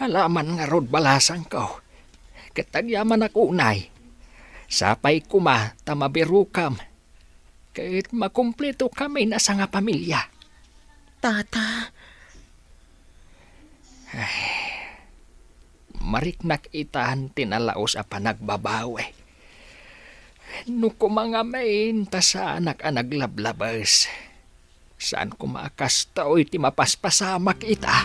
alaman nga rod balasang kaw. Katagyaman ako unay. Sapay kuma tamabirukam. Kahit makumpleto kami na sa nga pamilya.
Tata,
Mariknak itahan tinalaos a panagbabawe. No kumangamain ta sa anak a naglablabas. Saan kumakastaw iti mapaspasamak ita?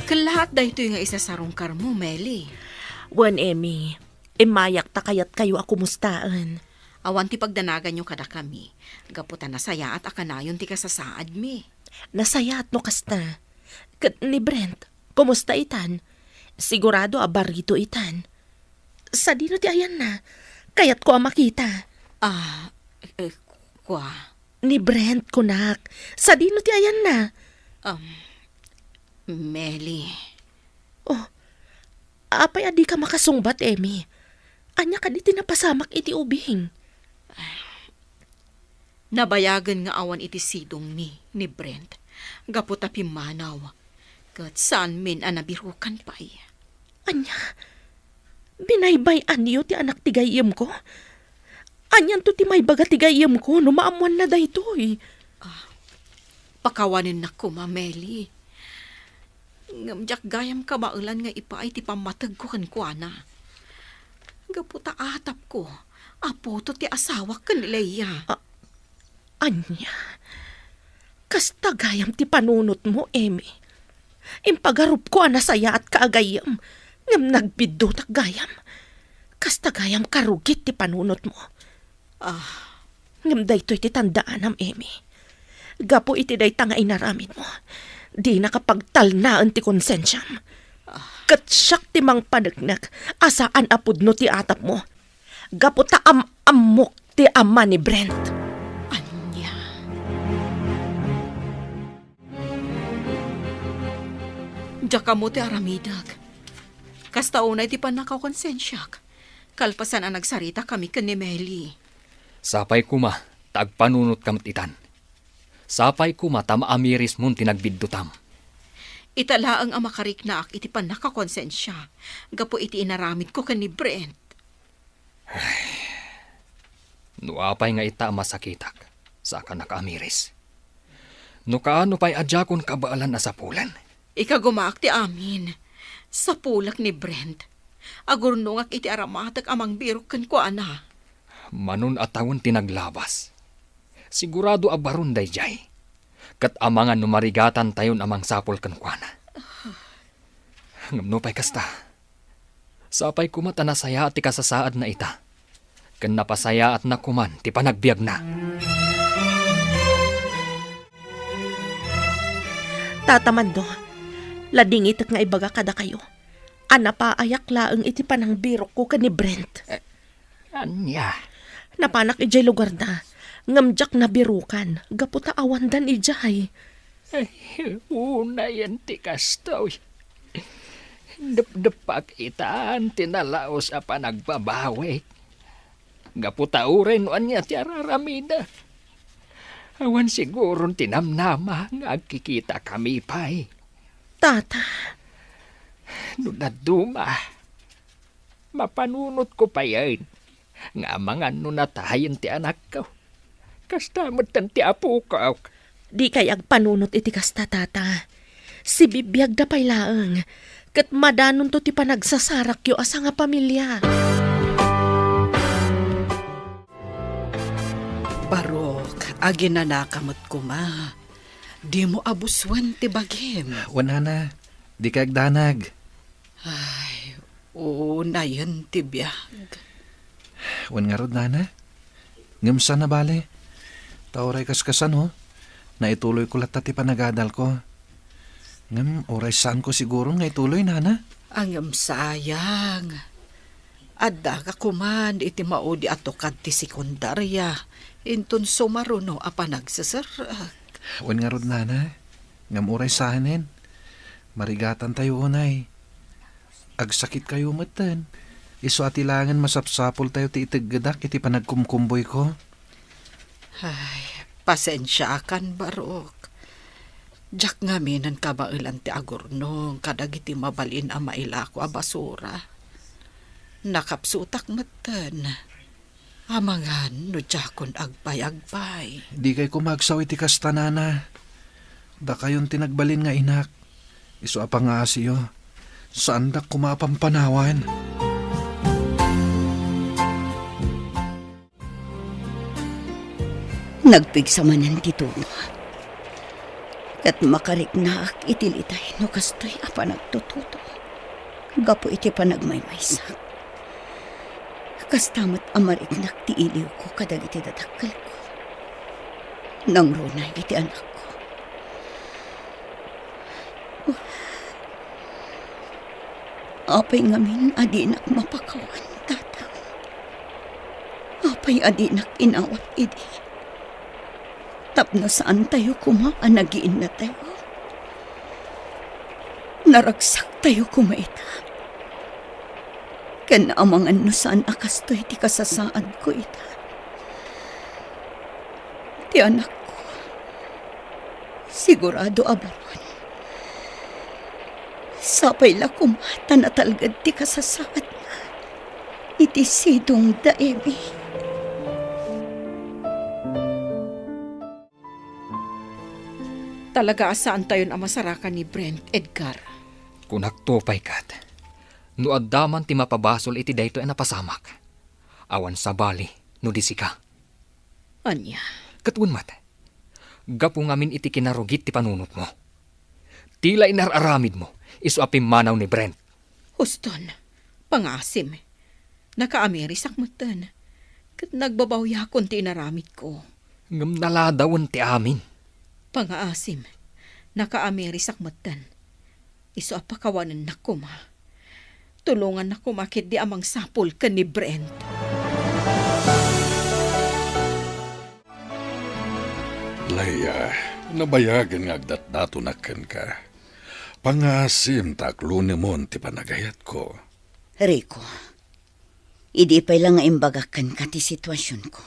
Kalahat dahito nga isa sa rungkar mo, Meli.
wan Emmy, imayak ta kayat kayo ako mustaan.
Awan ti pagdanagan nyo kada kami. Gaputan na saya at akanayon ti kasasaad mi.
Nasaya at no kasta. Kat ni Brent, kumusta itan? Sigurado abarito itan. Sa dino ti ayan na, kayat ko makita.
Kwa.
Ni Brent, kunak, sa dino ti ayan na.
Meli.
Apay adi ka makasungbat, Emmy. Anya ka di tinapasamak iti ubing.
Nabayagan nga awan iti sidong ni Brent. Gaputa pimanaw. Kat saan min anabirukan pa'y.
Anya, binaybay anyo ti anak ti gayem ko. Anyan to ti may baga ti gayem ko, no maamuan na daytoy.
Pakawanin na ko, Meli. Ngamjak gayam ka maulan nga ipa ay ti pamatag ko kan kuana. Gaputa atap ko. Apo to ti asawa kan Leia.
Anya, kasta gayam ti panunot mo, Emmy. Impagarup ko anasaya at kaagayam. Ngam nagbiddo tak gayam. Kasta gayam karugit ti panunot mo. Ngam daytoy ti tandaan am, Emmy. Gapo iti day tanga inaramid mo. Di nakapagtalnaan ti konsensyam. Katsyak ti mang panagnak, asaan apod no ti atap mo. Gapo ta amok ti ama ni Brent.
Anya. Diyaka mo ti aramidag. Kasta unay ti panakaw konsensyak. Kalpasan ang nagsarita kami kan ni Meli.
Sapay kuma, tagpanunot kam titan. Sapay kuma tamaamiris mun tinagbiddutam.
Italaang ang makariknaak iti panakakonsensya. Gapo iti inaramid ko kan ni Brent.
Nuapay nga ita masakitak sa ka nakaamiris. No kaano pa'y adjakon kabaalan na sa pulan?
Ikagumaak ti amin. Sa pulak ni Brent. Agurnungak iti aramatak amang birok kan ko ana.
Manun atawon tinaglabas. Sigurado abaron dayjay. Kat amangan numarigatan tayon amang sapol kan kuana. Ngamno pa'y kasta. Sapay kumata na saya at ti kasasaad na ita. Kan napasaya at nakuman ti panagbiag na.
Tatamando, ladingit nga ibaga kada kayo. Ana pa ayak laeng iti panang birok ko ka ni Brent.
Anya?
Napanak ijay lugar na. Ngamjak na birukan. Gaputa awandan ijay.
Una yan ti kastoy. Dep-depak itaan tinalaos apa nagbabawi. Gaputa uren anya ti araramida. Awan siguro tinamnama nga agkikita kami pa'y.
Tata,
Nunaduma. Mapanunot ko pa yan. Nga mga nunatayin ti anak ko. Kastamot tan ti apo ko.
di kay agpanunot iti kasta tata. Si bibiyag da pay laeng. Kat madanon to ti panagsasarak yo asa nga pamilya.
Barok, aginanakamot ko ma. Di mo abuswan ti bagim.
Wana na, di ka agdanag.
Ay, oo na yan ti biyag.
Wan nga rod, nana. Ngamsa na bale. Tauray kaskasan, ho. Naituloy ko lahat ti panagadal ko. Ngam, oray saan ko siguro nga ituloy, nana.
Ang sayang. Adda ka kuman iti maudi ato ti sekundarya. Inton sumaruno a panagsasarak.
Wan nga rod, nana. Ngam, oray sahanin. Marigatan tayo, unay. Agsakit kayo matan. Iso atilangan masapsapol tayo ti itiggadak iti panagkumkumboy ko.
Ay, pasensya kan barok. Jak nga minan kabailan ti agurnong kadag iti mabalin a mailako a basura. Nakapsutak matan. Amangan no jakon agpay-agpay.
Di kay kumagsaw iti kastanana. Da kayon tinagbalin nga inak. Iso apang nga asiyo. Saan da kumapampanawan?
Nagpigsamanan ti Tuno. Kat makariknak itilitay no kastoy apa nagtututo. Gapo iti panagmaymaysak. Kastamat amariknak ti iliw ko kadag iti dadakkel ko. Nang runay iti anak ko. Apay ngamin adinak mapakawan, tatang. Apay adinak inawat idi. Tapno saan tayo kumaan, nagiin na tayo. Naragsak tayo kumaita. Kanaamangan no saan akas to iti kasasaad ko ita. Ti anak ko, sigurado abaron. Sapay la kumata na talgad ti kasasaad na. Iti sidong daemi.
Talaga saan tayo ang masarakan ni Brent, Edgar?
Kunagtopay kat. No addaman ti mapabasol iti dayto ay napasamak. Awan sa bali, no di sika.
Anya?
Katun mat. Gapu ngamin iti kinarugit ti panunot mo. Tila inararamid mo, iso apim manaw ni Brent.
Huston, pangasim. Naka-amerisak matan. Kat nagbabawya kon ti inaramid ko.
Ngam naladawan ti amin.
Pangaasim, naka-amerisak matan. Iso apakawanan na kuma. Tulungan na kumakit di amang sapol ka ni Brent.
Laya, nabayagan nga agdat-dato nakan ka. Pangasim taklo ni mon ti panagayat ko.
Rico, idi pa'y lang nga imbagakan ka ti sitwasyon ko.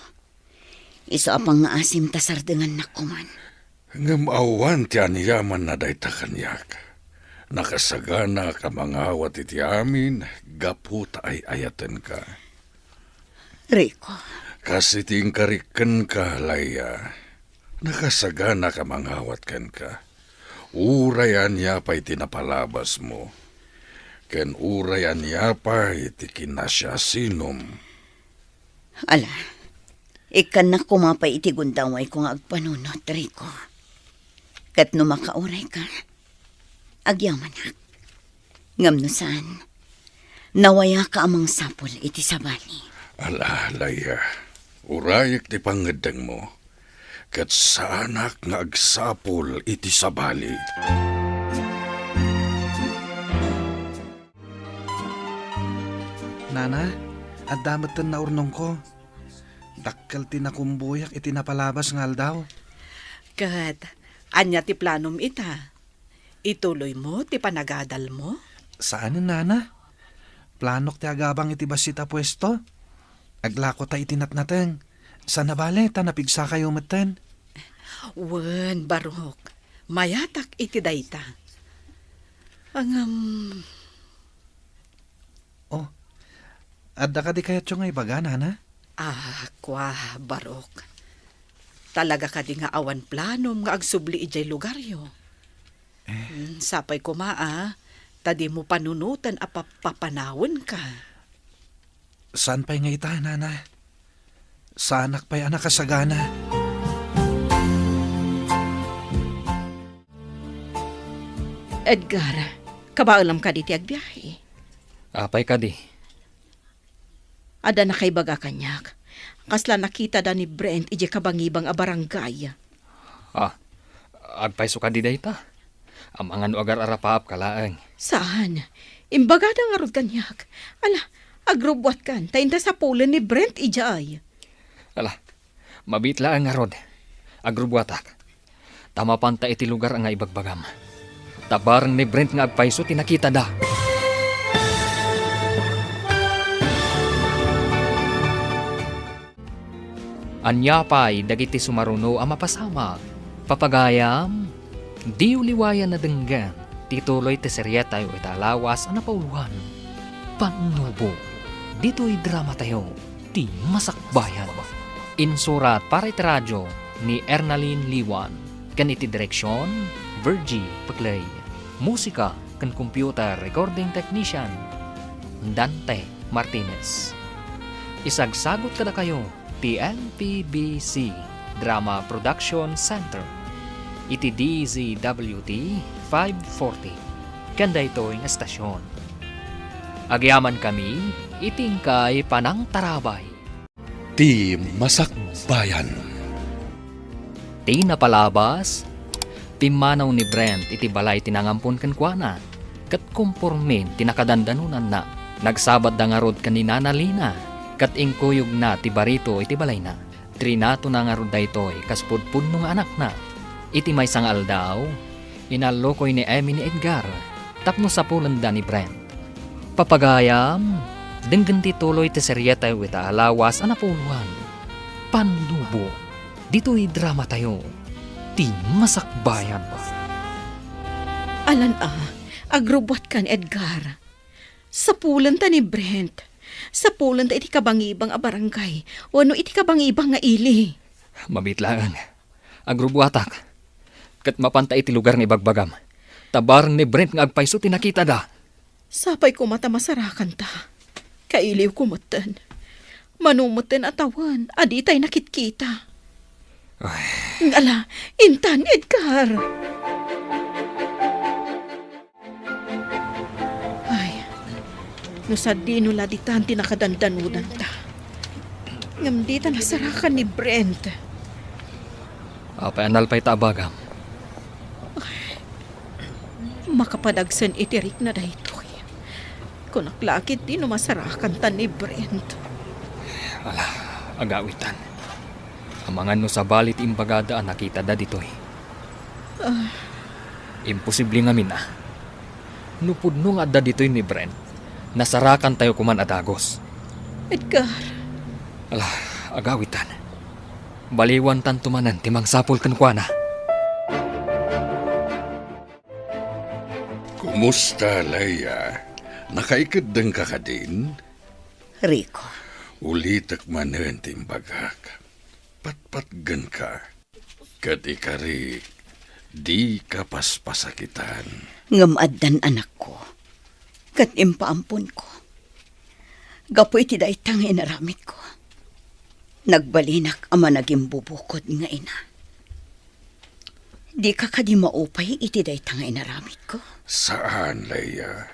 Iso apang nga asim tasardengan na kuman.
Ngamawan ti anyaman na dayta kanyak. Nakasagana ka mga awat iti amin, gaputa ay ayatan ka.
Rico,
Kasi ting kariken ka, Laya. Nakasagana ka manghawat kan ka. Urayan niya pa iti napalabas mo. Ken urayan niya pa iti kinasya sinom.
Ala, ikan na kumapay iti gundaway kung agpanunot, Rico. Kat no makauray ka, agyaman na. Ngam no saan, nawaya ka amang sapol iti sabali.
Ala, Laya, urayak ti pangedeng mo. Kat saanak nga agsapol iti sabali.
Nana, at damat na urnong ko. Dakkel tinakumbuyak iti napalabas nga aldaw.
Kat, anya ti planom ita. Ituloy mo, ti panagadal mo.
Saan nana? Planok ti agabang iti basita pwesto. Aglako ta itinatnateng. Sa nabale ta napigsa kayo maten.
Wen, Barok. Mayatak iti dayta. Ang,
Oh, adda ka di kayat yung ibaga, nana?
kwa, Barok. Talaga ka di nga awan planom nga agsubli ijay lugaryo. Sapay kumaa, tadi mo panunutan a papanawon ka.
Saan pa'y nga ita, nana? Saanak pa'y anak kasagana?
Edgar, kabaalam ka di ti agbiyahe.
Apay ka di.
Ada na kay baga kanyak. Kasla nakita da ni Brent ije kabangibang a barangay.
Agpay ka di dayta. Amangan agar arapaap kalaang.
Saan? Imbaga da nga rod kanyak. Ala, agrobwat kan. Tainda sa pulen ni Brent ijay.
Ala, mabitla ang arod. Agrubwatak. Tama panta iti lugar ang nga ibagbagam. Tabarang ni Brent nga agpayso tinakita da. Anya pa'y dagiti sumaruno ang mapasama. Papagayam, di uliwayan na denggan. Tituloy ti serye tayo italawas ang napauluhan. Panubo, dito'y drama tayo. Ti masakbayan. Insurat para iti radyo ni Ernaline Liwan. Kan iti direksyon, Virgie Paglay. Musika kan computer recording technician, Dante Martinez. Isagsagot kada kayo TNPBC Drama Production Center. Iti DZWT 540. Kanda ito yung estasyon. Agyaman kami, itingkay panang tarabay.
Ti Masakbayan.
Ti napalabas, timanaw ni Brent iti balay tinangampon kankwana. Kat kumpormin tinakadandanunan na. Nagsabad da nga rod kanina na Lina. Kat ingkuyog na ti barito iti balay na. Trinato na nga rod da ito'y kaspudpud nung anak na. Iti may sangal daw, inalokoy ni Emmy ni Edgar. Tapno sa pulanda ni Brent. Papagayam, denggan ti tuloy ti serye tayo ita alawas anapuluhan. Pandubo, dito'y drama tayo. Ti masakbayan ba?
Alan agrobwat kan Edgar. Sa pulan ta ni Brent. Sa pulan ta iti kabangibang a barangay. Wano iti kabangibang nga ili.
Mabitlaan. Agrubwatak. Kat mapanta iti lugar ni Bagbagam. Tabarang ni Brent nga agpayso tinakita da.
Sapay ko mata masarakan ta. Kailiw kumutan. Manumutan atawan. Adi tay nakitkita. Ala, intan Edgar. Ay, no sa di nula di tan tinakadandanudan ta. Ngam di ta nasarakan ni Brent.
Apay anal pa'y tabagam.
Makapadagsan itirik na daytoy. Kung naklakit di no masarakan ta ni Brent.
Ala, agawitan. Amangan no sa balit imbagada ang nakita da dito'y. Imposible nga mina. Nupudno nga da dito'y ni Brent. Nasarakan tayo kuman adagos.
Edgar,
Ala, agawitan. Baliwan tantumanan timang sapol kankwana.
Kumusta, Laya? Nakaikadang ka ka din?
Rico,
Ulitak manen timbagak. Patpatgan ka. Kat ikari, di ka paspasakitan.
Ngamaddan anak ko. Kat impaampun ko. Gapoy ti daytang inaramid ko. Nagbalinak ama naging bubukod nga ina. Di ka kadi maupay iti daytang inaramid ko.
Saan, Leia?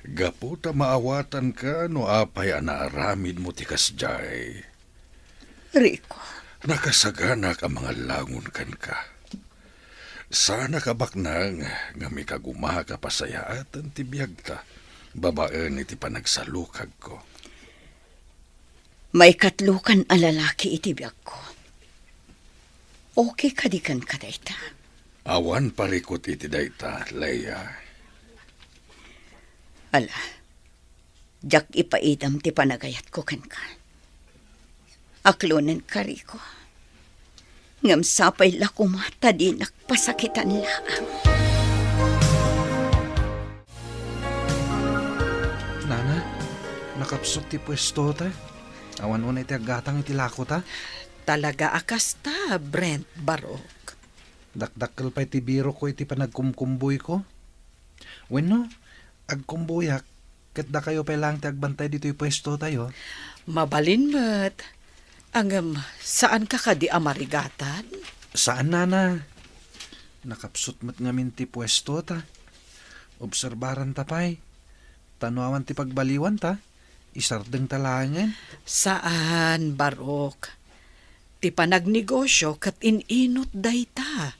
Gaputa maawatan ka no apay anaaramid mo ti kasjay.
Rico,
Nakasagana ka mga langon kan ka. Sana kabaknang nga may kaguma ka pasayaatan ti biyag ta. Babaan iti panagsalukag ko.
may katlukan a lalaki iti biyag ko. Okay kadikan ka dayta.
Awan parikot iti dayta, Leia.
Ala, jak ipaidam ti panagayat ko kan ka. Aklonan ka, Rico. Ngam sapay lakumata di nakpasakitan laang.
Nana, nakapsot ti pwesto ta. Awan unay ti aggatang iti lako ta.
Talaga akas ta, Brent Barok.
Dakdakkel pa iti biro ko iti panagkumkumboy ko. Wenno, agkumboyak. Ket da kayo pa lang ti agbantay dito yung pwesto tayo.
Mabalin met. Saan ka di amarigatan?
Saan, Nana? Nakapsot mat ngamin ti pwesto ta. Obserbaran ta pa'y. Tanuawan ti pagbaliwan ta. Isardeng talangan.
Saan, Barok? Ti panagnegosyo kat ininot dayta.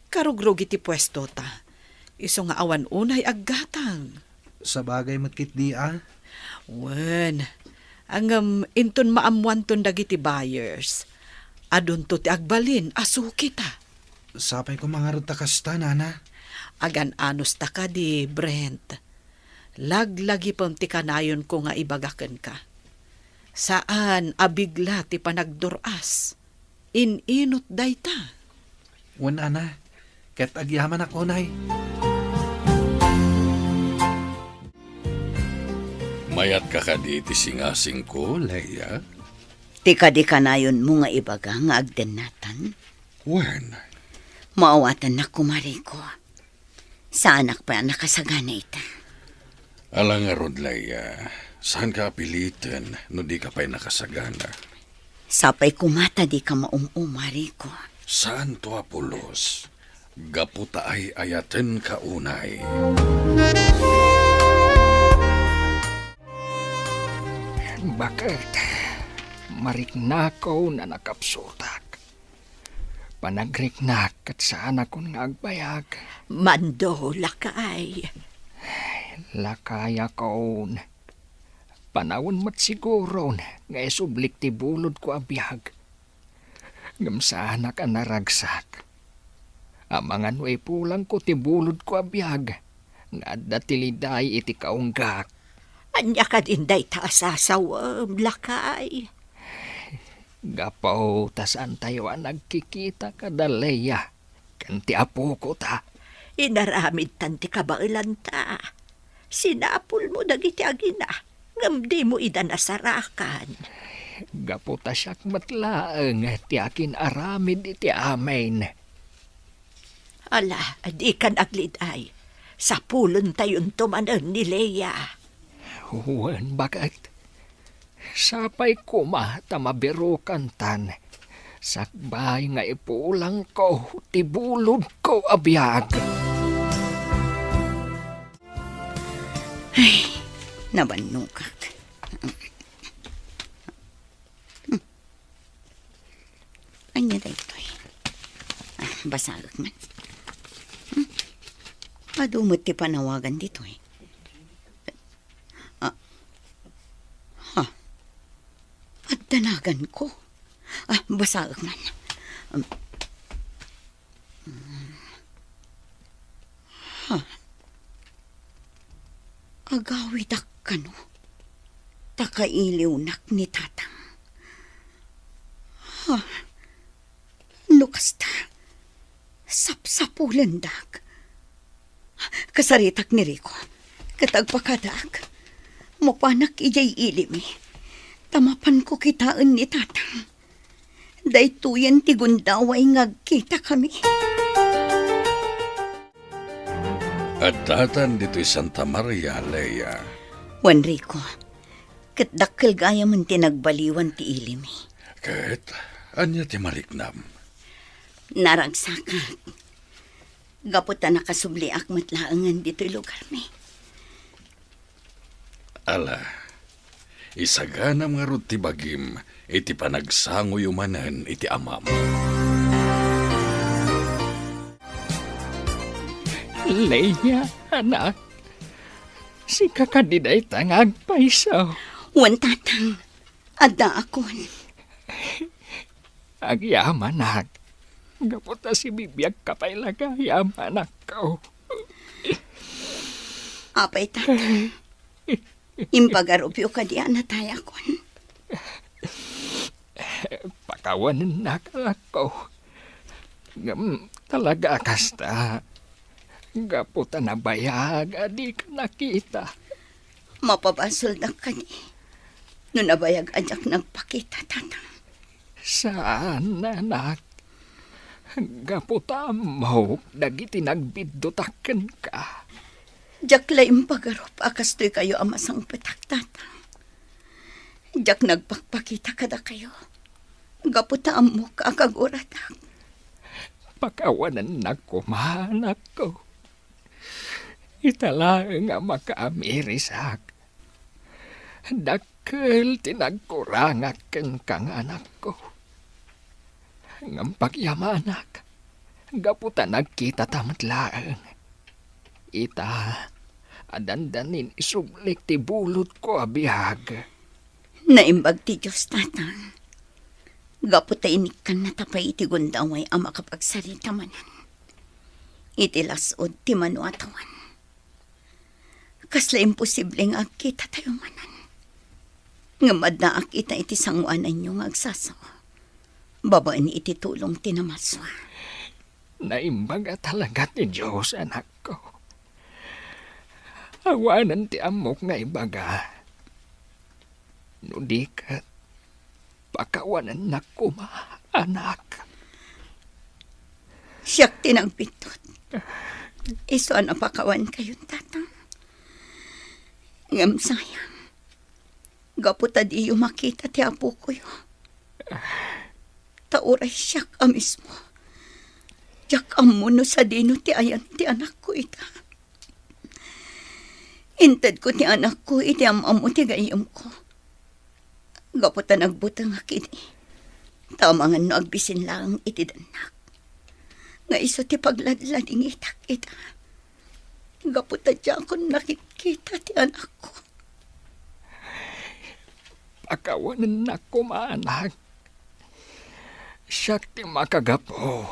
Karugrog iti pwesto ta. Iso nga awan unay aggatang.
Sa bagay matkit di
Wen, inton maamuan ton dagiti buyers. Adun to ti agbalin, asuki ta.
Sapay ko mga ta kasta, Nana.
Agan anos ta ka di, Brent. Laglagi pang ti kanayon ko nga ibagaken ka. Saan abigla ti panagduras? Ininot dayta.
Wan, Ana. Ket agyaman ako, Nay.
Mayat ka kadi ti singasing ko, Leia.
Tika di kanayon mo nga ibaga nga agdenatan.
Wen,
Maawatan na kumari ko. Sa anak pa nakasagana ita.
alang nga rod, Leia. Saan ka apilitin no di ka pa'y nakasagana?
Sapay kumata di ka maumumari ko.
Saan to Apolos? Gaputa ay ayaten ka unay.
Bakit? Mariknakaw na nakapsutak. Panagreknak at saan akong agbayag.
Mando, lakay.
Lakaya kaon. Panawon mat siguro nga isublik ti bulod ko abiyag. Ngamsana ka naragsak. Amangan way pulang ko ti bulod ko abiyag. Nga datiliday iti kaunggak.
Anya ka din day taasasawam, lakay.
Gapaw tasan tayo ang nagkikita ka daleya. Kanti apo ko ta.
Inaramid tanti kabailan ta. Sinapul mo dagiti agina. Ngamdi mo idanasarakan.
Gapo ta siyak matlaang ti akin aramid iti amen.
Ala, di kan agliday. Sa pulon tayon tumanan ni Leia.
Huwan bakit? Sapay ko tamabirukan tan. Sakbay nga ipulang ko, tibulod ko abiyag.
Ay, nabanukak. Anya da ito eh. Basagak man. Madumot ti panawagan dito eh. At danagan ko. Basagak man. Agawidak ka no. Takailiw nak ni tatang. Nukasta. Sapsapulandak. Kasaritak ni Rico. Katagpakadak. Mupanak ijay ilimi. Tamapan ko kitaan ni tatang.
Daytoyan ti gundaway ngagkita kami.
At datan dito'y Santa Maria, Leia.
Juan Rico, kat dakkel gaya man tinagbaliwan ti ilimi.
Kat, anya ti maliknam.
Naragsaka. Gaputa nakasubliak matlaangan dito'y lugar mi.
Ala, isaganam nga rod ti bagim, iti panagsango yumanan iti amam.
Leia, anak. Si kakadiday tangag paisaw.
Wan tatang, adda akon.
Agyaman, anak. Gaputa si bibiyag kapailaga, yaman ako.
Apay tatang. Impagarupyo ka di anatay akon.
Pakawanin na ako. Ngam talaga kasta. Gaputa na bayag, adi ka nakita.
Mapabasol na ka ni. No nabayag ajak nagpakita tatang.
Saan, anak? Gaputa mo, dagiti nagbiddotaken ka.
Jak laing pagarup akas to'y kayo amasang petak tatang. Jak nagpakpakita kada kayo. Gaputa mo kakaguratak.
Pakawanan na ko, mahanak ko. Itala nga makaamirisak. Dakkel tinagkurangaken kang anak ko. Ngam pagyamanak, gaputa nagkita tamatlaang. Ita, adandanin isublik ti bulot ko abihag.
Naimbag ti Diyos tatang. Gaputa inikan na tapay iti gundaway ang makapagsalita manan. Iti lasod ti manuatawan. Kasla imposible nga agkita tayo manan. Ngamad na akita iti sangwanan nyo nga agsasawa. Babaan iti tulong tinamaswa.
Naimbaga talaga ti Diyos, anak ko. Awanan ti amok nga ibaga. No di ka, pakawanan na kuma, anak.
Siyak tinagpitot. Iso na pakawan kayo, tatang. Ngam sayang. Gaputa di yung makita ti apo ko yun. Tauray siyak mismo. Jak amuno sa dino ti ayan ti anak ko ita. Intad ko ti anak ko iti amamu ti gayam ko. Gaputa nagbutang akini. Tamangan no agbisin lang iti danak. Nga iso ti pagladlading itak ita. Gaputa diyan ko nakikita ti anak ko.
Pakawanan na kuma, anak. Siyak ti makagapo.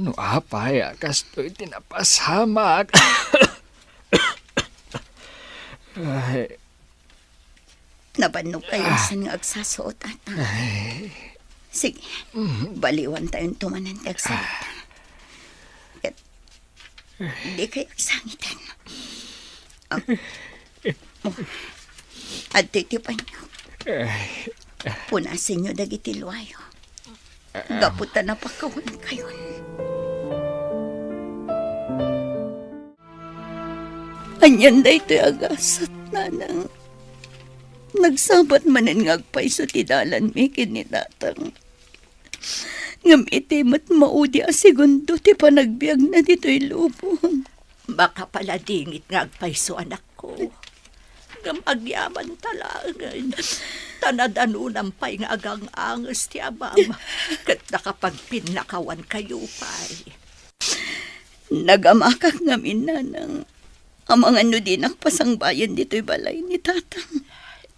No apay, kasto'y tinapasamak. Ay,
Nabannog kayo sa nga agsasuot ata. Sige, baliwan tayong tumanan ti agsalita. Kat, di kayo agsangitan. At titipan nyo. Punasin nyo dagiti luwayo. Gaputa na pakawan kayo. Anyan da ito agasat nanang. Nagsabat manin ngagpay sa tidalan mi kinidatang. Ngam iti mat maudi a segundo ti panagbiag na dito'y lubong.
Baka pala dingit ngagpayso anak ko. Ngam agyaman talangan. Tanadanunang pa'y nga agang angas ti abam. Kat nakapagpinakawan kayo pa'y.
Nagamakak ngamin nanang. Amang ano din ang pasangbayan dito'y balay ni tatang.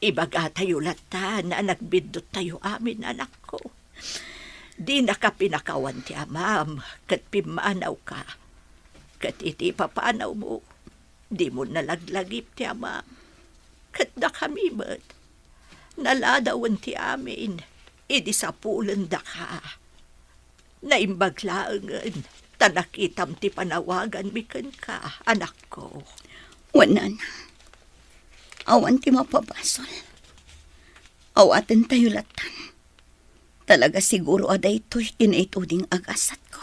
Ibaga tayo lata na nagbidot tayo amin anak ko. Di nakapinakawan ti amam. Kat pimanaw ka. Kat iti papanaw mo. Di mo nalaglagip ti amam. Kat nakamimot. Naladawan ti amin. Idi sa pulan da ka. Naimbaglaangan. Tanakitam ti panawagan mikan ka, anak ko.
Wanan. Awan ti mapabasol. Awatan tayo latan. Talaga siguro aday to'y tinaituding agasat ko.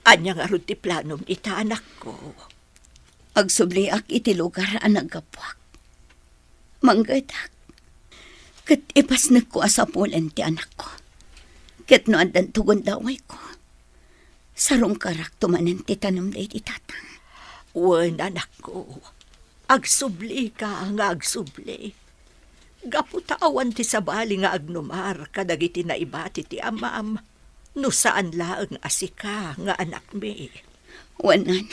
Anya nga ron ti planom ita anak ko.
Agsubliak iti lugar ang naggapuak. Manggadak. Kat ipasnag ko asapulan ti anak ko. Kat no andan tugon daway ko. Sarong karak tumanan ti tanong day ti tatang.
Wen anak ko. Agsubli ka nga agsubli. Gaputaawan ti sabali nga agnumar kadagiti na ibati ti amam. No saan laang asika nga anak mi.
Wanan.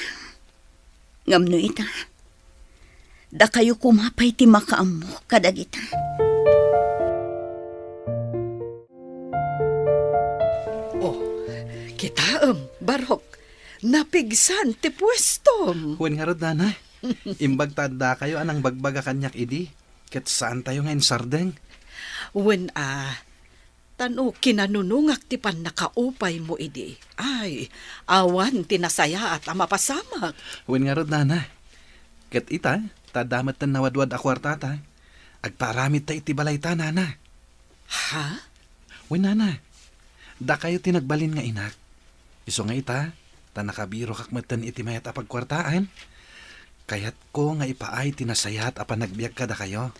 Ngam no ita. Da kayo kumapay ti makaammo kadagita.
Kitaam, Barok. Napigsan ti pwestom.
Wen nga rod, Nana. Imbag tanda kayo anang bagbaga kanyak idi. Ket saan tayo ngayon sardeng?
Wen tano kinanunungak ti pan nakaupay mo idi. Ay, awan tinasaya at amapasamak.
Wen nga rod, Nana. Ket ita, tadamat tan nawadwad a kwartata. Agparamid ta iti balay ta, Nana.
Ha?
Wen, Nana. Da kayo tinagbalin nga inak. Iso nga ita, ta nakabiro kakmatan iti mayat apagkwartaan. Kayat ko nga ipaay tinasayat apan nagbiag kada kayo.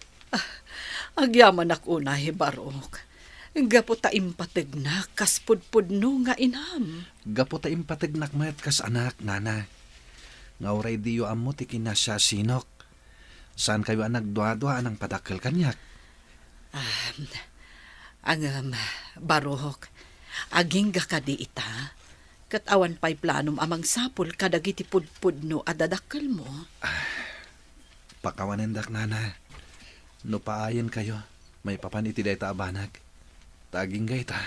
Agyaman ako unay, Barok. Gapo ta impatagna kas pudpudno nga inam.
Gapo ta impatagnak mayat kas anak, Nana. Nga uray diyo amo ti kinasya sinok. Saan kayo ang nagdwa-dwa anang padakkel kanyak?
Barok, aging ka di ita. Kat awan pa'y planom amang sapul kadagiti pudpudno adadakkel mo.
Pakawanendak, Nana. No paayan kayo, may papaniti day ta abanag. Taging gay ta,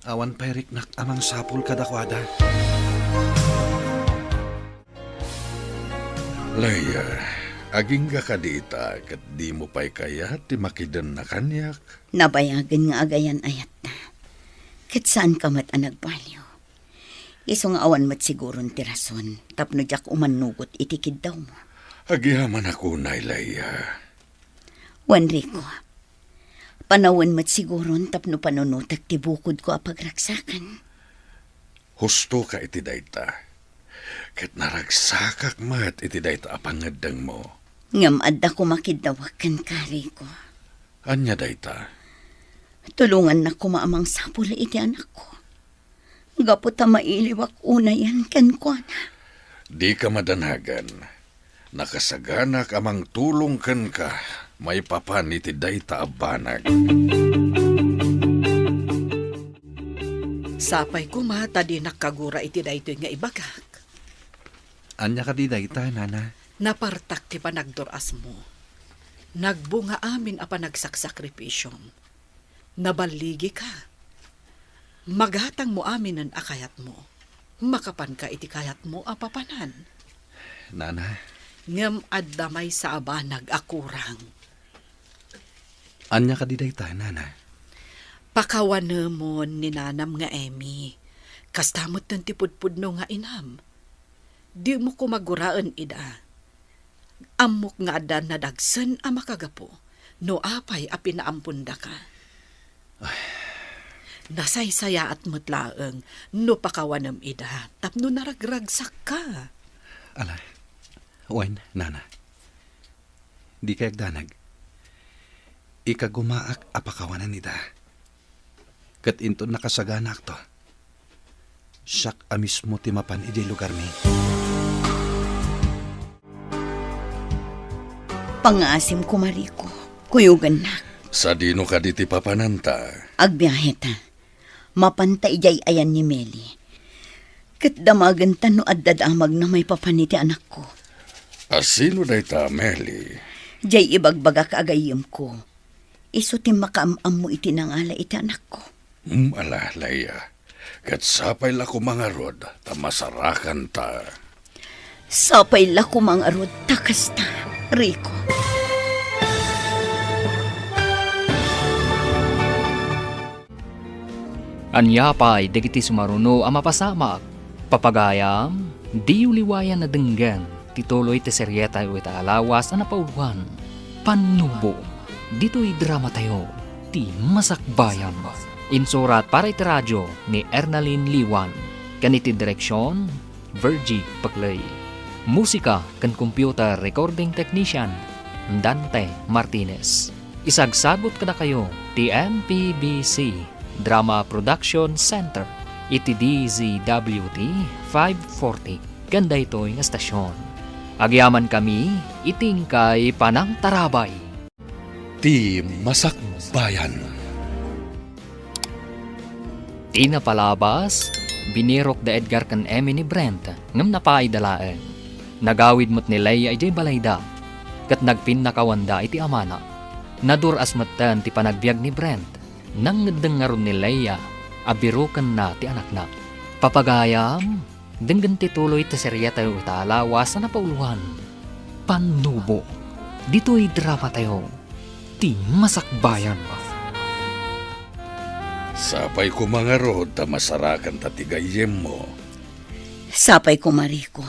awan pa'y riknak amang sapul kadakwada.
Leia, aging ka dita kat di mo pa'y kaya ti makidan na kanyak.
Nabayagan nga agayan ayat na. Kat saan ka mat ang nagbaliw? Iso nga awan mat siguron ti rason. Tapno jak umanugot itikid daw mo.
Agyaman ako na, Leia.
Juan Rico, panawan mat siguron tapno panunutak ti bukod ko apagraksakan.
Husto ka iti dayta. Kat naragsakak mat iti dayta apangadang mo.
Ngam adda ko makidawakan ka, Rico.
Anya dayta?
Tulungan na ko maamang sapula iti anak ko. Gapo ta mailiwak una yan kan ko na.
Di ka madanagan. Nakasaganak amang tulong kan ka. May papan iti dayta abanag.
Sapay ko mata di nakagura iti daytoy nga ibagak.
Anya ka di dayta, Nana.
Napartak ti panagduras mo. Nagbunga amin a panagsakripisyon. Nabaligi ka. Maghatang mo amin ang akayat mo. Makapan ka iti kayat mo apapanan.
Nana,
Ngem addamay sa abanag akurang.
anya ka di dayta, Nana.
Pakawanemon ni nanam nga Emi. Kastamot ng tipudpudno nga inam. Di mo ko maguraan ida. Amok nga adan na dagsan a makagapo. No apay a pinaampunda ka. Nasaysaya at mutlaeng no pakawanam ida. Tapno naragragsak ka.
Ala, Wen, Nana. Di kayag danag. Ikagumaak apakawanan nida. Kat into nakasaganak to. Siyak amismo timapan iti lugar mi.
Pangasim ko, Mariko. Kuyugan na.
Sa dino ka diti papananta.
Agbiyahe ta. Mapanta ijay ayan ni Meli. Kat damagan ta no addadamag na may papaniti anak ko.
Asino dayta, Meli?
Jay ibagbaga kaagayim ko. Iso ti makaamam mo iti nangala iti anak ko.
Ala, Leia. Kat sapay la ko mga rod, tamasarakan ta.
Sapay la ko mga rod, takas ta, Rico.
Anyapay, dagiti sumaruno ang mapasamak. Papagayam, di uliwayan na denggan. Tituloy ti seryeta iti alawas na napauwan. Panubo, dito'y drama tayo. Ti masakbayan. Insurat para iti radyo ni Ernalyn Liwan. Kaniti direksyon, Virgie Paglay. Musika kan computer recording technician, Dante Martinez. Isagsagot kada kayo, TMPBC Drama Production Center, iti DZWT 540. Ganda ito yung estasyon. Agyaman kami, iting kay Panang Tarabay.
Ti Masakbayan.
Tina palabas, binirok da Edgar kan Emi ni Brent, ngam napaidalaan. Nagawid mo't ni Leia ijay balayda, kat nagpin nakawanda iti amana. Naduras matan ti panagbiag ni Brent, nang nagdangaron ni Leia, abirukan na ti anak na. Papagayam, denggan ti tuloy ti serya tayo italawas na napauluhan. Panubo, dito'y drama tayo, ti Masakbayan.
Sapay ko mga rod, ta masarakan tatigayem mo.
Sapay ko, Mariko.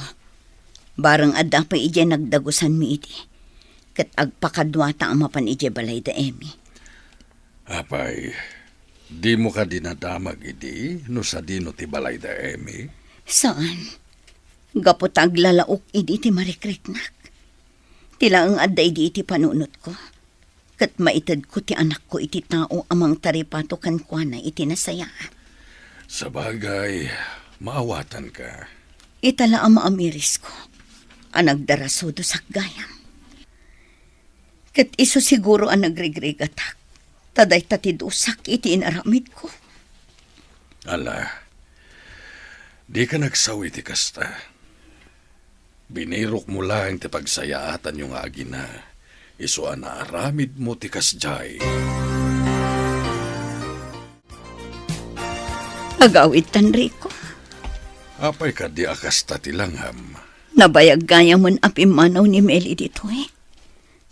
Barang adda pa ije nagdagusan mi iti. Kat agpakadwata ang mapan ije balay da emi.
Apay, di mo ka dinadamag idi, no sa dino ti balay da emi.
Saan? Gapot aglalaok idi ti marikriknak. Tila ang adda idi iti panunot ko. Kat maitad ko ti anak ko iti tao amang taripato kan kwa na iti nasaya.
Sa bagay, maawatan ka.
Itala ang maamiris ko. Ang nagdaraso do sakgayam. Kat iso siguro ang nagrigrigatak. Taday tatidusak iti inaramid ko.
Ala, di ka nagsawi ti kasta. Binirok mo lang ti pagsayaatan yung agina. Iso ana aramid mo ti kasjay.
Agawid tan Rico.
Apay ka di akasta ti langham.
Nabayag gaya mon apimanaw ni Meli dito eh.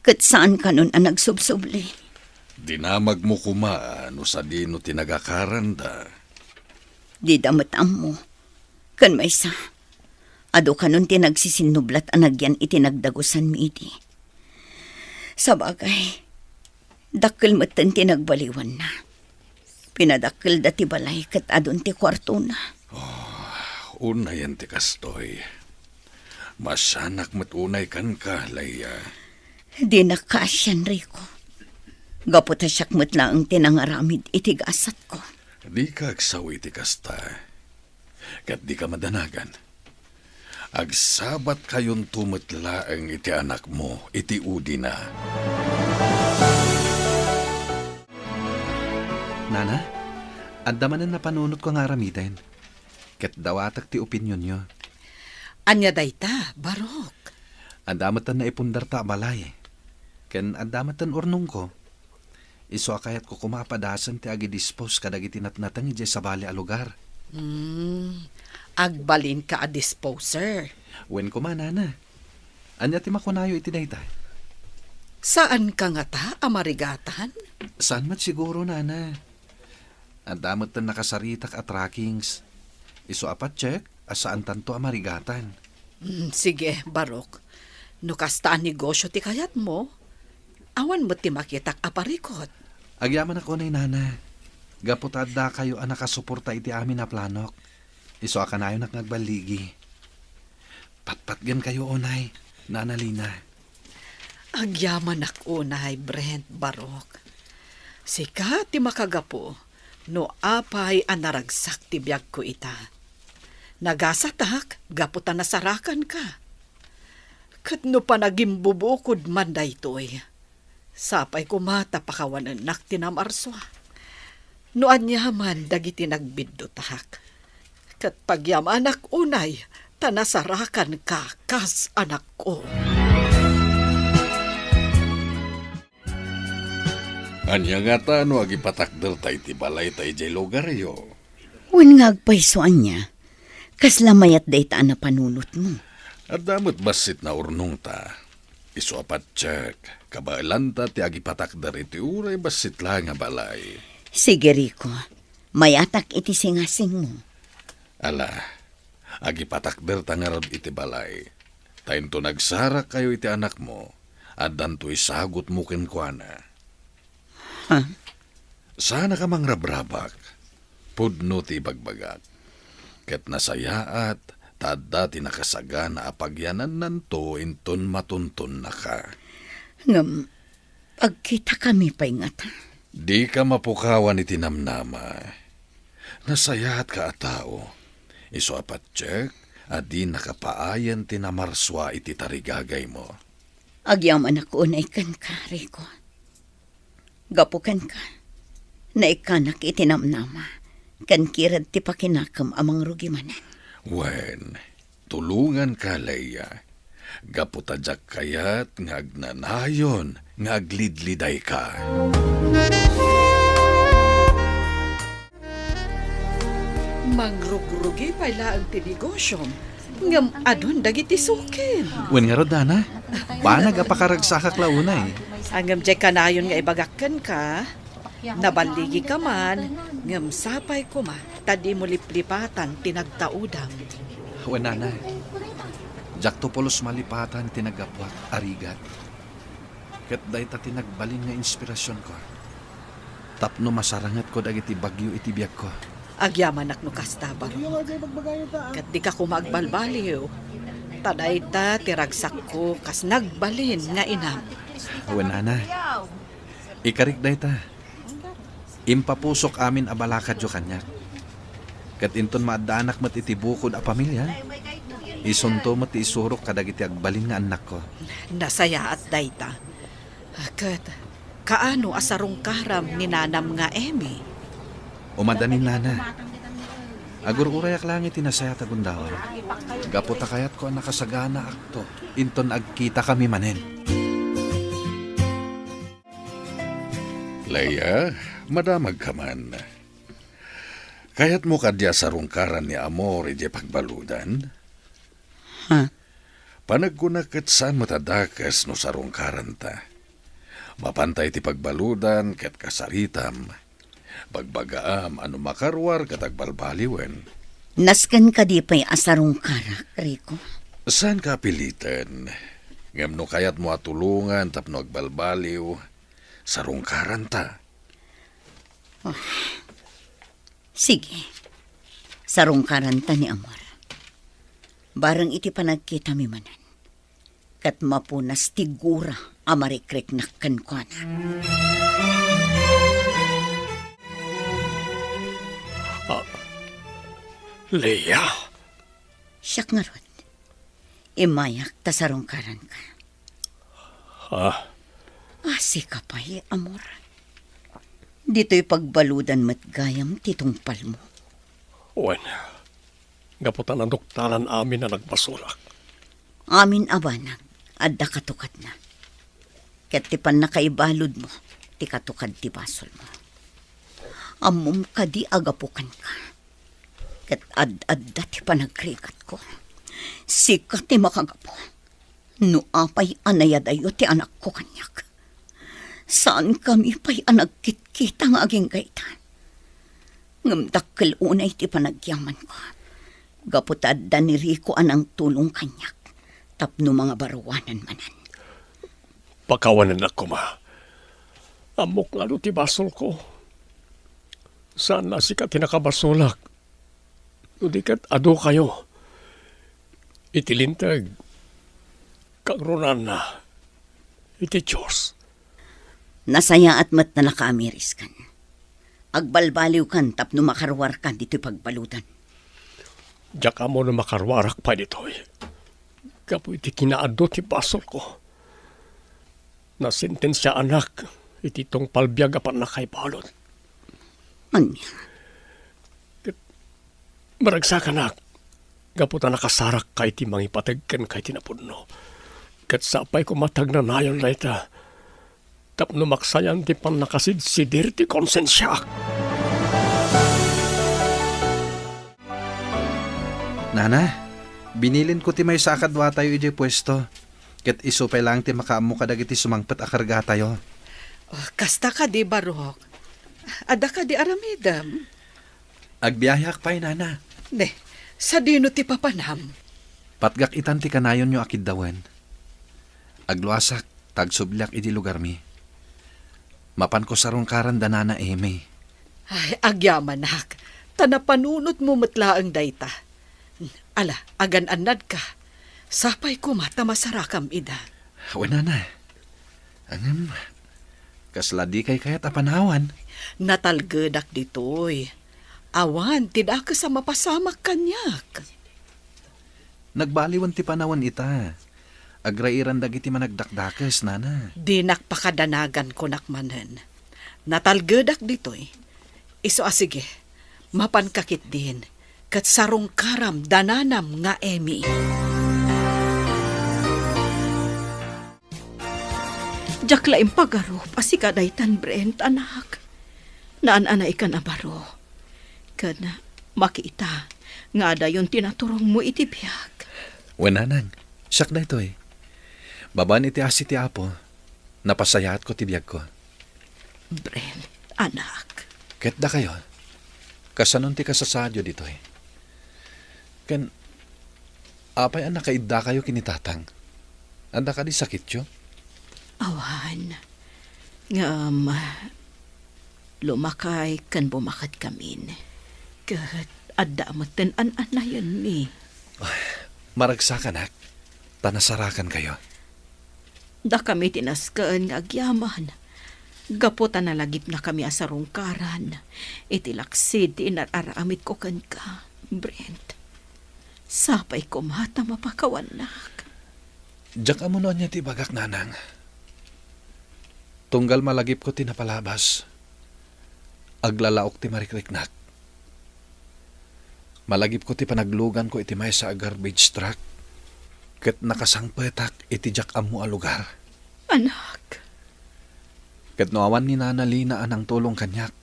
Kat saan ka nun ang nagsubsubli?
Dinamag mo kumaan no sa dino tinagakaranda.
Di damatam mo. Kan may sa. Ado ka nun tinagsisinublat anagyan itinagdagusan mi iti. Sa bagay, dakil matan tinagbaliwan na. Pinadakil dati balay kat adon ti kwarto na.
Unay yan ti kastoy. Masanak matunay kan ka, Leia.
Di nakasyan, Rico. Gaputa siyak matla ang tinangaramid itigasat ko.
Di ka agsawi ti kasta. Kat di ka madanagan. Agsabat kayon tumatla ang iti anak mo, iti udi na.
Nana, andamanan na panunot ko nga aramiden. Ket dawatak ti opinyon nyo.
Anya dayta, Barok.
Andamatan na ipundar ta balay. Ken andamatan urnong ko. Iso akayat ko kumapadasan ti agi-dispose kadag itinatnatang ije sa bali a lugar.
Agbalin ka a disposer.
Wen ko man, Nana. Anya ti makunayo iti dayta.
Saan ka nga ta, amarigatan?
Saan mat siguro, Nana? Andamatan nakasaritak at trackings. Iso apat check, asaan tanto amarigatan.
Sige, Barok. No kastaan negosyo ti kayat mo, awan mo ti makitak aparikot.
Agyaman ako na Nana. Gaputadda kayo ang nakasuporta iti amin na planok. Iso akanayo nagbaligi. Patpatgan kayo, onay, Nana Lina.
Agyaman unay, Brent, Barok. Sika ti makagapo, no apay ang naragsak ti biyag ko ita. Nagasatak, gaputan nasarakan ka. Kat no panagimbubukod man daytoy. Sapay kumata pakawanan nak tinamarswa. No anyaman dagiti nagbiddotak. Kat pagyamanak unay, tanasarakan ka kas anak ko.
Anya nga ta no agipatakder tay ti balay tay jay lugaryo.
Wen nga agpaysoan niya. Kaslamayat dayta na panunot mo.
At damot basit na urnong ta. Iso apat check. Kabailan ta ti agipatakder iti uray basit lang nga balay.
Sige, Rico. Mayatak iti singasing mo.
Ala, agipatakder ta nga rod iti balay. Tayin to nagsarak kayo iti anak mo. At danto isagot mo kinkwana.
Ha?
Sana ka mang rabrabak, pudno ti bagbagak. Ket nasayaat, tada ti nakasaga na apagyanan nanto inton matuntun na ka.
Ngam, pagkita kami pa'y ngata.
Di ka mapukawan iti namnama. Nasayaat ka a tao. Iso apat check, adi nakapaayan ti namarswa iti tarigagay mo.
Agyaman ako na ikan ka, Rico. Gapukan ka. Na ikanak itinamnama. Kan kirad ti pakinakam amang rugimanan.
Wen, tulungan ka, Leia. Gaputadyak kayat nga agnanayon, nga aglidliday ka.
Mangrugrugi pala ang tinegosyo. Ngam adun dagiti sukin.
Wen nga rod, Nana. Banag apakaragsakak launay.
Angam jay kanayon nga ibagakan ka, nabaligi ka man, ngam sapay ko ma, tadi mo liplipatan tinagtaudang.
Wen, Nana. Jak to polos malipatan tinagapwat, arigat. Ket day ta tinagbalin nga inspirasyon ko. Tapno masarangat ko dagiti bagyo iti biag ko.
Agyaman akno kasta baro. Kat di ka kumagbalbaliw. Taday ta tiragsak ko kas nagbalin nga inam.
Wen, Nana. Ikarik day ta. Impapusok amin abalakad yo kanyak. Ket inton maadanak mat iti bukod a pamilya. Isunto mat isurok kadagiti agbalin nga anak ko.
Nasaya at dayta. Kat kaano asarong karam ni nanam nga Emi.
Umadanin, Nana. Agur-urayak lang itinasaya tagundawar. Gaputa kayat ko ang nakasagana akto. Inton agkita kami manen.
Leia, madamag ka man. Kayat mo kadya sa rungkaran ni Amor iti pagbaludan?
Ha?
Panagkunakat saan matadakas no sa rungkaran ta. Mapantay ti pagbaludan ket kasaritam. Pagbagaam ano makarwar katagbalbaliwen.
Naskan ka di pa'y asarong karak, Rico.
Saan ka pilitan? Ngam no kayat mo atulungan tapno agbalbaliw sa rungkaran ta.
Sige. Sarong karanta ni Amor. Barang iti panagkita mi manan. Kat mapunas tigura amarikrik nakkan ko na.
Leia,
Siyak nga ron. Imayak ta sarong karan ka. Asi ka pa Amor. Dito'y pagbaludan mat gayam titungpal mo.
wen, gaputan ang doktaran amin na nagbasulak.
Amin abanag, adda katukat na. Ket ti pan nakaibalod mo, ti katukad ti basol mo. Amom ka di agapukan ka. Ket ad-adda ti panagrikat ko. Sikat ti makagapo. No apay anayadayo ti anak ko kanyak. Saan kami pa'y anagkit-kita nga aging gaitan? Ngamdakkel unay ti panagyaman ko. Gaputad da ni Rico anang tulong kanyak. Tapno mga barawanan manan.
Pakawanan ako, ma. Amok nga ti basol ko. Saan na sikat tinakabasulak? Udikat ado kayo. Itilintag. Kagronan na. Iti Diyos.
Nasaya at mat na nakaamiris kan. Agbalbaliw kan tapno makarwar kan dito'y pagbalutan.
Diyak mo na makarwarak pa dito. Kapo iti kinaado ti basol ko. Nasentensya anak. Iti tong palbiyaga pa na kay balot.
Anya,
Maragsak anak. Gaputa nakasarak kay ti mangipatagkan kay tinapudno. Kat sapay ko matag na nayon layta. Tapno maksayan ti pan nakasidsidir ti konsensya.
Nana, binilin ko ti may sakadwa tayo iti pwesto. Ket isupay lang ti makaamo kadagiti sumangpet a karga tayo.
Kasta ka di barok. Ada ka di aramidam.
Agbiyayak pa'y, Nana.
Ne, sa dino ti papanam.
Patgak itan ti kanayon nyo akid dawen. Agluasak, tagsublyak iti lugar mi. Mapan ko sarong karan danana Amy.
Ay, agyaman nak. Tanapanunot mo matla ang dayta. Ala, agan-anad ka. Sapay ko mata masarakam ida.
Wala na. Angam, kasladi kay kayat apanawan.
Natalgedak ditoy. Awan, tidak ka sa mapasamak kanyak.
Nagbaliwan ti panawan ita. Agrairan dagiti managdakdakas, nana.
Dinak pakadanagan ko nakmanen. Natalgedak ditoy. Iso sige, mapankakit din. Kat sarong karam dananam nga Emi. Jakla impagaro, pasikadaytan Brent, anak. Naan-anay ka na baro. Kana, makita, nga dayon tinaturong mo itibiyag.
Wananang, siyak na ito eh. Baban iti asi ti apo, napasayat ko tibiyag ko.
Brent, anak.
Ket da kayo, kasanon ti kasasadyo dito eh. Ken, apay ang nakaidda kayo kinitatang. Anda ka di sakit yo?
Awan, lumakay kan bumakat kamin. Kat adda matan an-anayan mi.
Maragsakan hak, tanasarakan kayo.
Da kami tinaskaan nga agyaman. Gaputan na lagip na kami asarong karan. Itilaksid inararamit ko kan ka, Brent. Sapay ko mata mapakawanak.
Diyak amo noon niya ti bagak nanang. Tunggal malagip ko tinapalabas. Aglalaok ti marikriknak. Malagip ko ti panaglugan ko iti may sa garbage truck. Ket nakasangpetak iti diyak amo a lugar.
Anak,
Ket noawan ni Nana Lina anang tulong kanyak.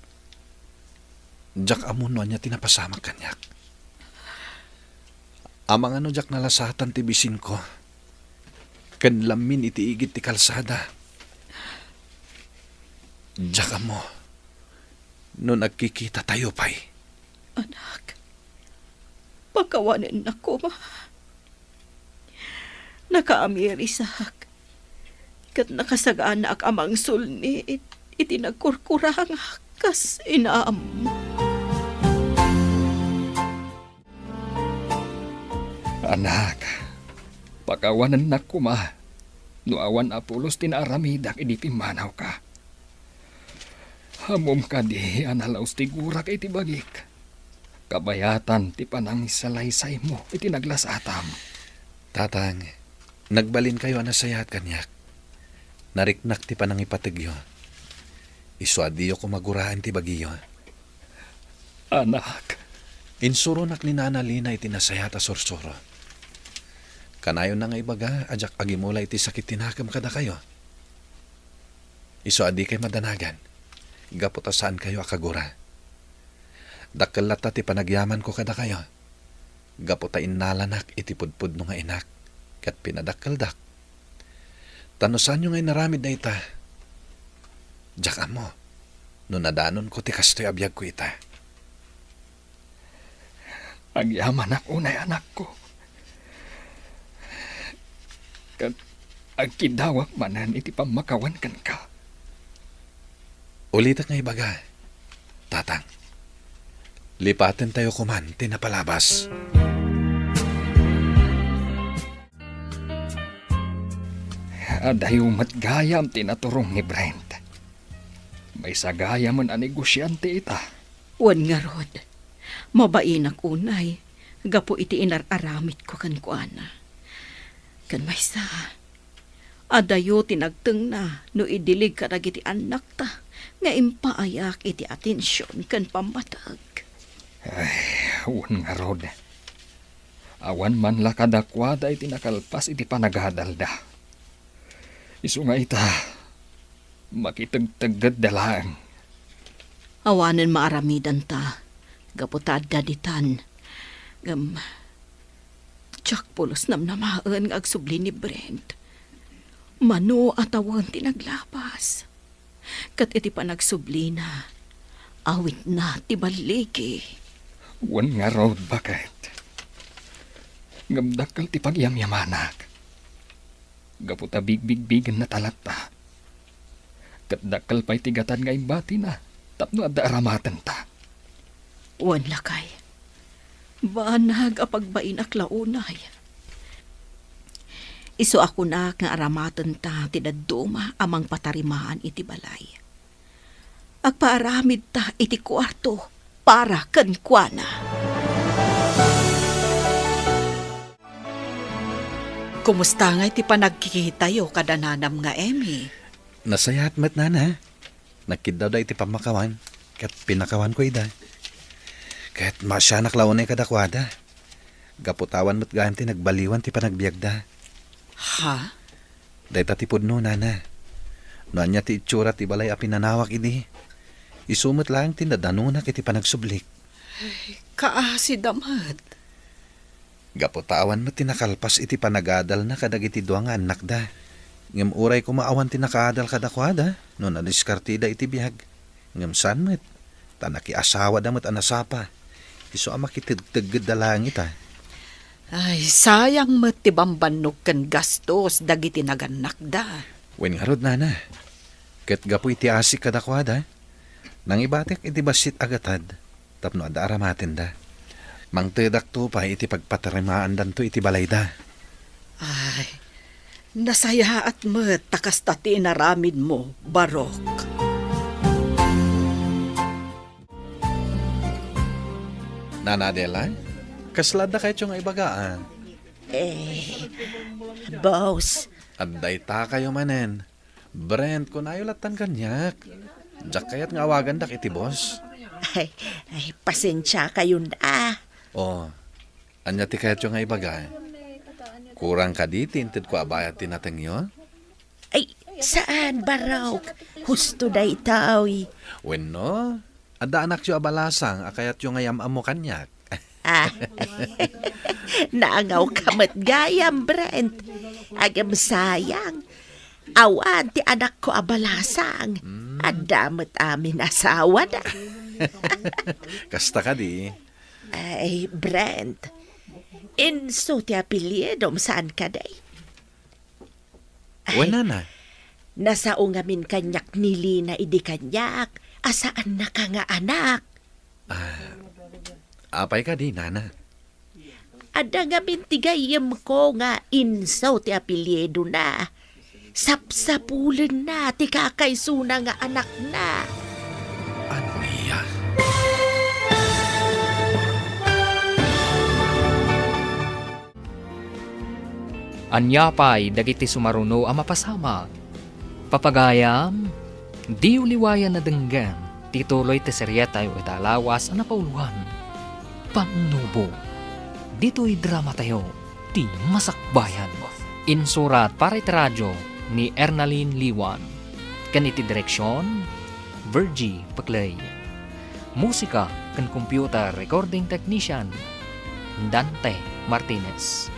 Diyak amo noon niya tinapasamak kanyak. Amang ano diyak nalasatan ti bisin ko. Ken lamin iti igit ti kalsada. Diyak amo. No nagkikita tayo pa'y.
anak. Pakawanin na ko, ma. Nakaamirisak. Kat nakasagaan na ak amang sulni, itinagkurkurang kas inaam.
Anak, pakawanan na kuma. Nuawan apulos tinaramidak idipimanaw ka. Hamom ka di analaos ti gurak iti bagik. Kabayatan ti panangis sa laysay mo iti naglasatam.
Tatang, nagbalin kayo anasayat kanyak. Nariknak ti panangipatigyo. Iswadiyo ko maguraan ti bagiyo.
Anak,
Insuronak ni Nana Lina iti nasayat a sorsoro. Kanayon na nga ibaga, ajak agimula iti sakit tinakam kada kayo. Iswadi kay madanagan. Gaputa saan kayo akagura. Dakkelata ti panagyaman ko kada kayo. Gaputa innalanak iti pudpud no nga inak. Kat pinadakkeldak. Tanusan nyo ngay naramid na ita. Diyak mo. No nadanon ko ti kastoy abiyag ko ita.
agyaman ako na anak ko. Kat agkidawak manan iti pamakawan kan ka.
Ulitak nga ibaga. Tatang. Lipatin tayo kuman, tinapalabas.
Adayo matgayam tinaturong ni Brent. May sagaya man a negosyante ita.
Wan nga rod. Mabainak unay. Gapo iti inararamit ko kan kuana. Kan may sa. Adayo tinagteng na no idilig ka iti anak ta. Nga impaayak iti atensyon kan pamatag.
Wan nga rod. Awan man lakadakwada iti nakalpas iti panagadalda. Isu nga ita. Makitagtagad dalang.
Awanen maaramidan ta. Gaputad daditan. Tsak pulos namnamaan nga agsubli ni Brent. Mano atawan tinaglapas. Kat iti pa nagsubli na. Awit na ti baligi.
Wan nga rod bakit. Ngamdakal ti pagyamyamanak. Gaputa bigbigbigan na talata. Kat dakal pa'y tigatan nga imbati na. Tapno at aramatan ta.
Wan lakay. Banag apagbain ak launay. Iso ako na nga aramatan ta tinaduma amang patarimaan iti balay. Agpaaramid ta iti kwarto para kankwana. Kumusta nga iti panagkikitayo kadananam nga Emmy?
Nasayat mat nana. Nakid daw iti pamakawan. Kat pinakawan ko ida. Kat masya naklawan ay kadakwada. Gaputawan mo't gayam ti nagbaliwan ti panagbiagda.
Ha?
Dahita ti pudno nana. Noan niya ti itsura ti balay a pinanawak idi. Isumot lang ti nadanunak iti panagsublik.
Kaasi damat.
Gaputawan mo't ti nakalpas iti panagadal na kadag iti duwang anak da. Ngem uray ko maawan ti nakaadal kadakwada. No nadiskartida iti biyag. Ngem san mo't. Tanaki asawa damot anasapa. Iso ama kitagtagad da langit ah.
Ay, sayang mo ti bambannog kan gastos dagiti naganak da.
Wen nga rod nana. Ket gapu iti asik kadakwada. Nang ibatek iti basit agatad. Tapno ada aramatin da. Mangtedak to pa iti pagpatarimaan danto iti balay da.
Ay, nasaya at mo takas tati naramid mo, Barok.
Nana Adela, kaslada kayo tiyong ibagaan.
Boss,
Aday ta kayo manen. Brent, kung ayolatan kanyak. Diyak kayat nga awagan dak iti boss.
ay, pasensya kayo na.
O, anya ti kayat yung nga ibaga. Kurang ka di, tinted ko abayat tinatengyo.
Ay, saan, Barok? Husto da itaw.
Wen no, ada anak yung abalasang, akayat yung ngayam amo kanyak.
Ah, naangaw kamat gayam, Brent. Agam sayang. Awan ti anak ko abalasang. Adamot amin asawa na.
Kasta ka di.
Ay, Brent. Inso ti apelyedom saan ka day?
Wen na.
Nasao ngamin kanyak nili na idi kanyak. Asaan na ka nga anak?
Apay ka di, nana.
Ada ngamin tigayam ko nga inso ti apelyedo na. Sapsapulan na ti kakaysuna nga anak na.
Ano niya?
Anya pa'y dagiti sumaruno ang mapasama. Papagayam, di uliwayan na denggan, tituloy ti seryeta yu italawas ang napauluhan. Panubo, dito'y drama tayo, ti masakbayan. Insurat para iti radyo ni Ernaline Liwan. Kaniti direksyon, Virgie Paclay. Musika kan computer recording technician, Dante Martinez.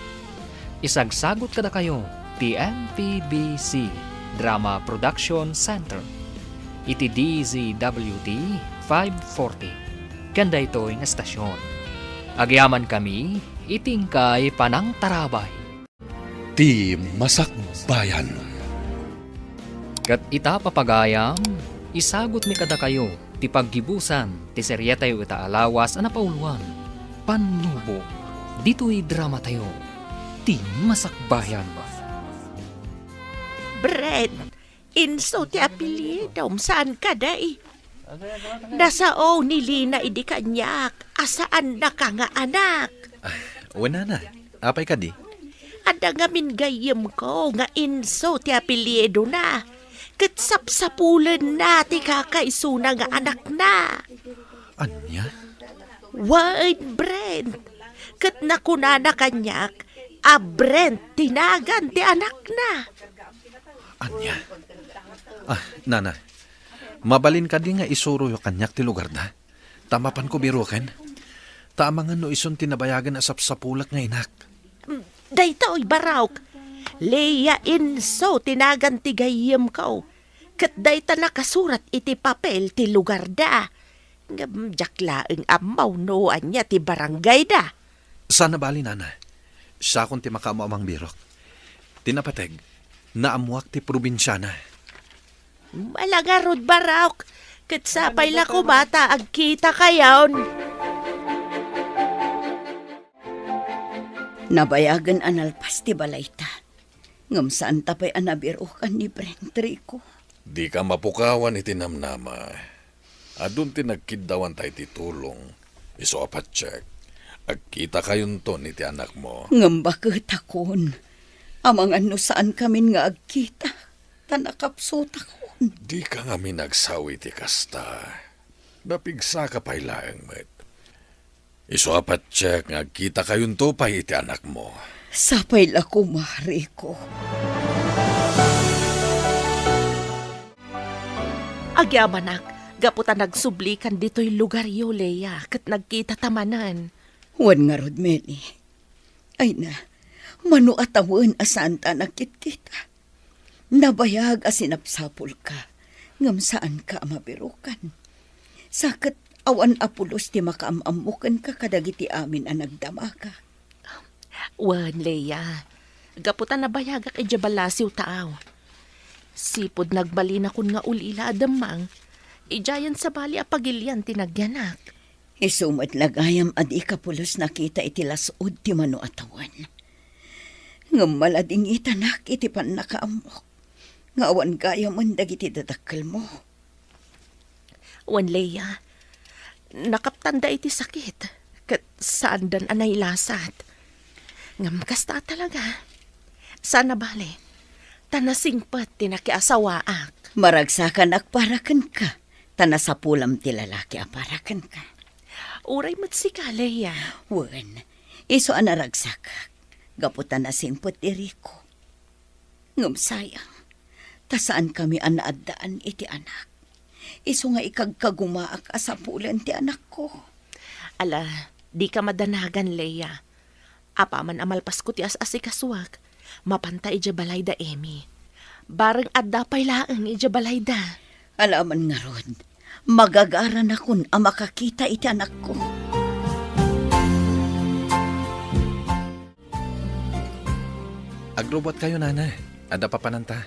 Isagsagot kada kayo ti MPBC Drama Production Center iti DZWT 540 kanda ito'y nga estasyon. Agyaman kami itingkay panang tarabay.
Ti Masakbayan.
Kat ita papagayam, isagot mi kada kayo ti paggibusan ti seryeta yu ita alawas ang napauluan. Panubo, dito'y drama tayo. Ti Masakbayan.
Brent, inso ti apelyedom saan ka day? Nasao nili na idi kanyak. Asaan na ka nga anak?
Wen na. Apay ka di.
Ada ngamin gayem ko nga inso ti apelyedo na. Ket sapsapulan na ti kakaysuna nga anak na.
Anya?
Wait, Brent. Ket nakunana kanyak, Brent tinagan ti anak na.
Anya? Nana. Mabalin ka di nga isuro yung kanyak ti lugar na. Tamapan ko biruken. Tamangan no ison tinabayagan asap sa pulak nga inak.
Daytoy barawk. Leia inso tinagan ti gayem ko. Ket dayta nakasurat iti papel ti lugar da. Ngam jaklaeng amaw no anya ti barangay da.
Sana bali, nana. Sa akong ti makaamamang birok. Tinapateg, naamuak ti probinsya na.
Malaga rod barak. Kat sapay la ko bata, agkita kayaon.
Nabayagan analpas ti balayta. Ngam saan tapay anabirukan ni Brentrico.
Di ka mapukawan iti namnama. Adun ti nagkidawan tayo ti tulong. Iso apat check. Agkita kayon to ni ti anak mo.
Ngam bakit akon. Amang ano saan kami nga agkita. Tanakapsot akon.
Di ka nga minagsawi ti kasta. Napigsa ka pa'y laang met. Iso apat check nga agkita kayon to pa iti anak mo.
Sapay la ko, Mariko.
Agyamanak, gaputan nagsublikan dito'y lugar yo, Leia, kat nagkita tamanan.
Wan nga rod, Meli. Ay na, mano atawan asan ta nakit-kita. Nabayag asinapsapol ka, ngam saan ka mabirukan. Sakat awan apulos ti makaamamukan ka kadagiti amin ang nagdama ka.
Wan, Leia, gaputan nabayagak ijabalasiw taaw. Sipod nagbali na kun nga ulila adamang, ijayan sa bali apagilyan tinagyanak.
Isumat lagayam adi kapulos nakita iti lasod ti mano atawan. Ngam malading itanak iti pan nakaamok. Nga awan gayam ang dagiti dadakkel mo.
Wan, Leia, nakaptanda iti sakit, kat saan dan anay lasat. Ngam kasta talaga. Sana bale, tanasingpat tinakiasawaak.
Maragsakan akparakan ka. Tanasapulam ti lalaki aparakan ka.
Uray mat si Leia.
Wen, iso anaragsakak. Gaputan na simpot iriko. Ngum sayang, tasaan kami anaadaan iti anak. Iso nga ikagkagumaak asapulan ti anak ko.
Ala, di ka madanagan, Leia. Apaman amalpas ko ti asikaswag. Mapantay ija balayda, Emi. Bareng adda pay laang ija balayda.
Alaman nga rod, magagaran akon ang makakita iti anak ko.
Agrobot kayo, nana. Ada papananta.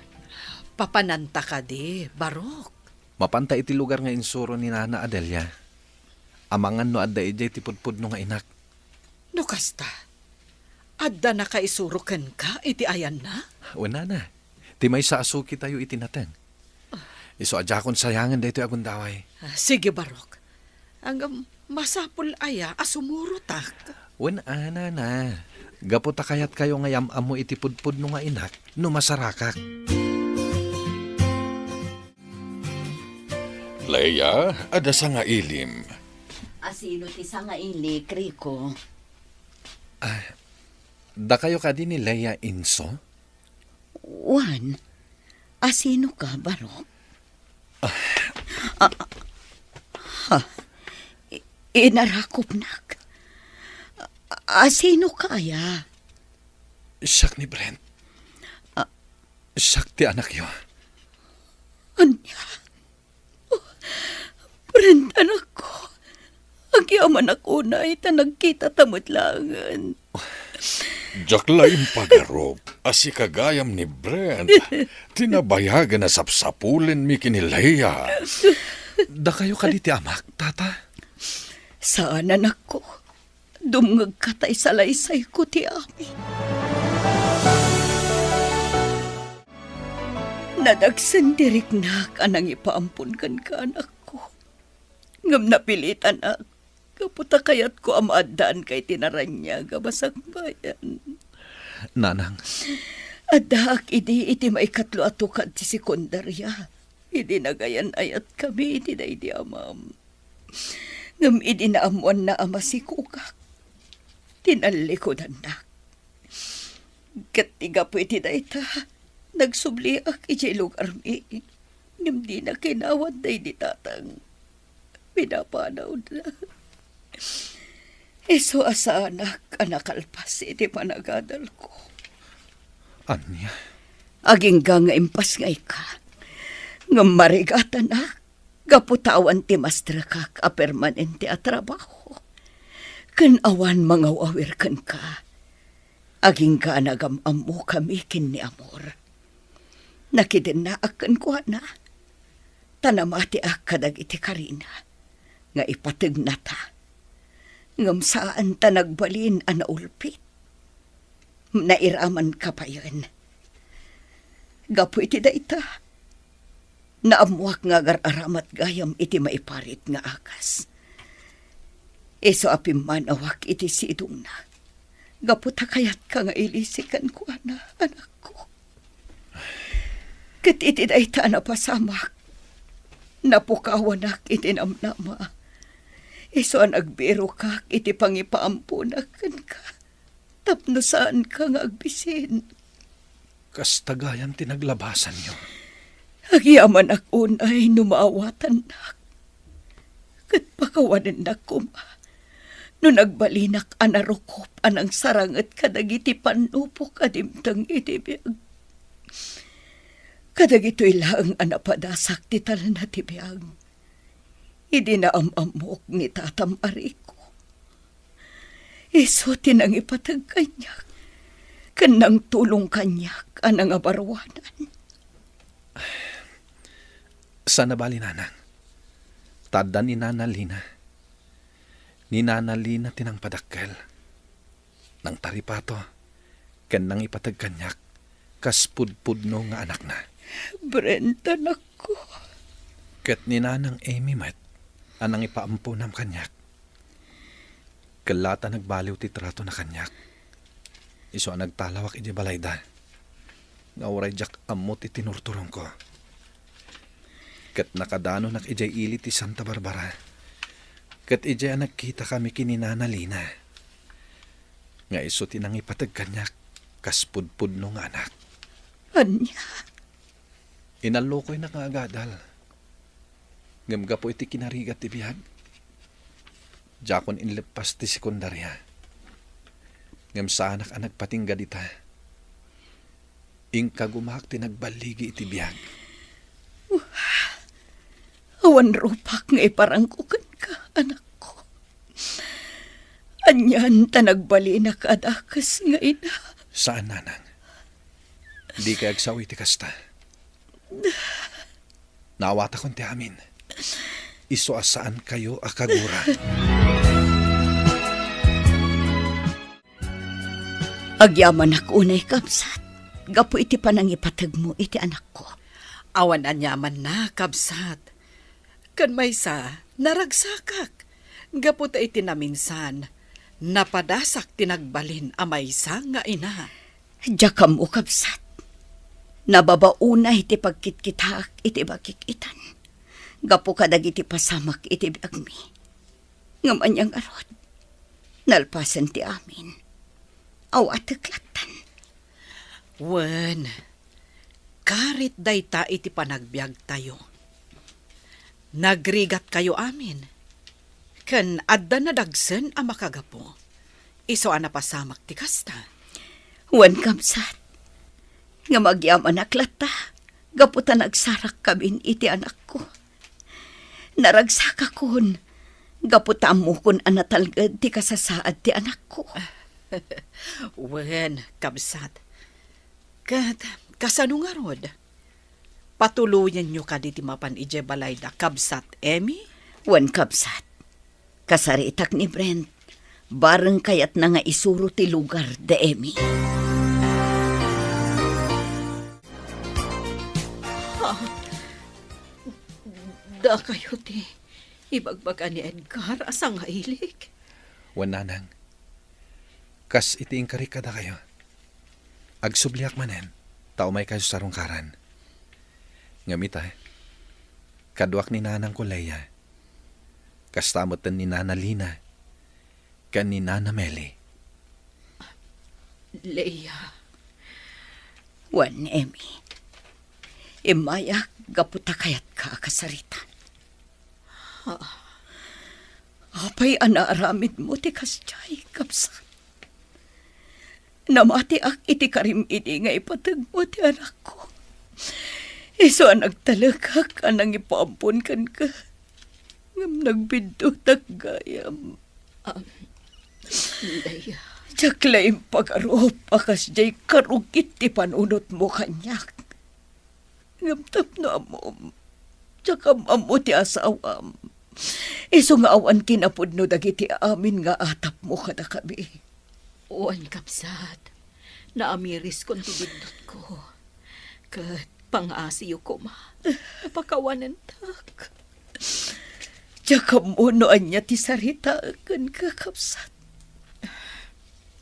Papananta ka di, Barok.
Mapanta iti lugar nga insuro ni Nana Adelia. Amangan no adda ijay ti pudpud no nga inak.
No kasta, adda na kaisurukan ka, iti ayan na?
Wala na. Ti may sa asuki tayo itinateng. Iso adjakon sayangan dito agundaway.
Sige, Barok. Ang masapul aya, asumurutak.
Wen ana na. Gaputa kayat kayo nga yamamo iti pudpud no nga inak no masarakak.
Leia, ada sa nga ilim.
Asino ti nga ili, Kriko?
Da kayo ka din ni Leia Inso?
Wan, asino ka, Barok? Inarakop nak. Asino kaya?
Siyak ni Brent. Siyak ti anak yo.
Anya? Brent, anak ko. Agyaman ako na ita nagkita tamutlangan.
Jaklaim pagarop, asi kagayam ni Brent. Tinabayagan na sapsapulin mi kini Leia.
Da kayo ka di ti amak, tata?
Saan anak ko? Dumngag katay sa laysay ko ti amin. Nadagsandirik na kanang ipaampun kan ka anak ko. Ngam napilitan na kaputa kayat ko amadaan kay tinaranya gabasak bayan.
Nanang,
Adak iti maikatlo ato ka ti sekundarya. Idi nagayan ayat kami iti na idi amam. Ngam idi naamuan na ama si kukak. Tinalikodan na. Katiga po iti na ita. Nagsubliak iti lugar mi. Ngam di na kinawad na idi tatang. Pinapanaw na. Iso asa anak anakalpas iti panagadal ko.
anya?
Aging nga impas ngay ka. Nga marigata na. Gaputawan ti mastrakak a permanente a trabaho. Kan awan mga awir kan ka. Aging ka nagamam mo kami kin ni amor. Nakidin na akan ko na. Tanamati kadag iti Karina. Nga ipateg na ta. Ngam saan ta nagbalin ulpit. Nairaman ka pa yun. Gapo iti dayta. Naamuak nga agaramat gayam iti maiparit nga akas. Iso apim man awak iti sidong na. Gapo ta kayat ka nga ilisikan ko anak ko. Ket iti dayta na pasamak. Napukawanak iti namnama. Iso nagbiro ka iti pangipaampunakan ka. Tapno saan ka nga agbisin.
Kas tagayam tinaglabasan nyo.
Agyaman unay numaawatan nak. Kat pakawanan na kuma. No nagbalinak anarukop anang sarangat kadagiti panupo kadimtang itibiyag. Kadagito'y lang anapadasak ti talan na tibiyag. Idi na amamok ni tatam ariko. Iso tinang ipatag kanyak. Kanang tulong kanyak anang abarwanan.
Sana bali nanang. Tada ni Nana Lina. Ni Nana Lina tinang padakkel. Nang taripato. Kanang ipatag kanyak. Kas pudpudno nga anak na.
Brenda nako.
Ket ni Nanang Amy met. Anang ipaampunam kanyak. Kalata nagbaliw ti trato na kanyak. Iso ang nagtalawak iti balayda. Nga oray jak amot iti tinurturong ko. Ket nakadano nak ijay ili ti Santa Barbara. Ket ijay ang nagkita kami kininana Lina. Nga iso tinang ipatag kanyak. Kas pudpudno nga anak.
Anya.
Inalokoy na nga agadal. Ngamga po iti kinarigat ti biyag. Jakon inlepas ti sekundarya. Ngam sa anak ang nagpatingga dita. Ingka gumak ti nagbaligi iti biyag.
Awan rupak nga iparangkukan ka, anak ko. Anyan ta nagbali na kadakas nga ina.
Saan, nanang? Di ka agsawi ti kasta. Naawata kon ti amin. Iso asaan kayo akagura.
Agyaman ako unay kapsat. Gapo iti panang ipatag mo iti anak ko.
Awan anyaman na, kabsat. Kan maysa, naragsakak. Gaputa iti naminsan, napadasak tinagbalin amaysa nga ina.
Diyakam mo kapsat. Nababauna iti pagkitkitak iti bakikitan. Gapo kadag iti pasamak iti biagmi. Ngamanyang arod. Nalpasan ti amin. Aw ataklatan.
Wen, karit dayta iti panagbiag tayo. Nagrigat kayo amin. Ken adda na dagsen a makagapo. Iso ana pasamak ti kasta.
Wan kamsat. Nga magyaman aklata. Gaputa nagsarak kabin iti anak ko. Naragsaka kon. Gaputa amukon anatalgad ti kasasaad ti anak ko.
Wen, kabsat. Kat, kasano nga rod? Patuluyan nyo ka diti mapan ije balayda, kabsat, Emi?
Wan kapsat. Kasaritak ni Brent. Bareng kayat na nga isuro ti lugar de Emi.
Da kayo ti ibagbaga ni Edgar asang hailik.
Wan nanang. Kas iti ingkarikada kayo. Agsubliak manen. Tao may kayo sa rungkaran. Ngamita, kaduak ni Nanang ko Leia. Kastamotan ni Nana Lina. Kan ni Nana Meli.
Leia.
Wan Emi. Imayak gaputa kayat ka kasarita. Apay anaaramid mo ti kasjay kapsat. Namati ak iti karim iti nga ipatag mo ti anak ko. Iso ang nagtalagak anang ipaampun kan ka. Ngam nagbiddo taggayam.
Leia.
Diyaklaim pag-arop akas jay karugit ti panunot mo kanyak. Ngam tapno amom. Tsaka amo ti asawam. Iso nga awan kinapudno dagiti amin nga atap mo kada kami.
Uwan kapsat, naamiris kong tibindot ko. Kat pangasiyo ko ma, napakawanan tak.
Tsaka munoan niya ti sarita kan kakapsat.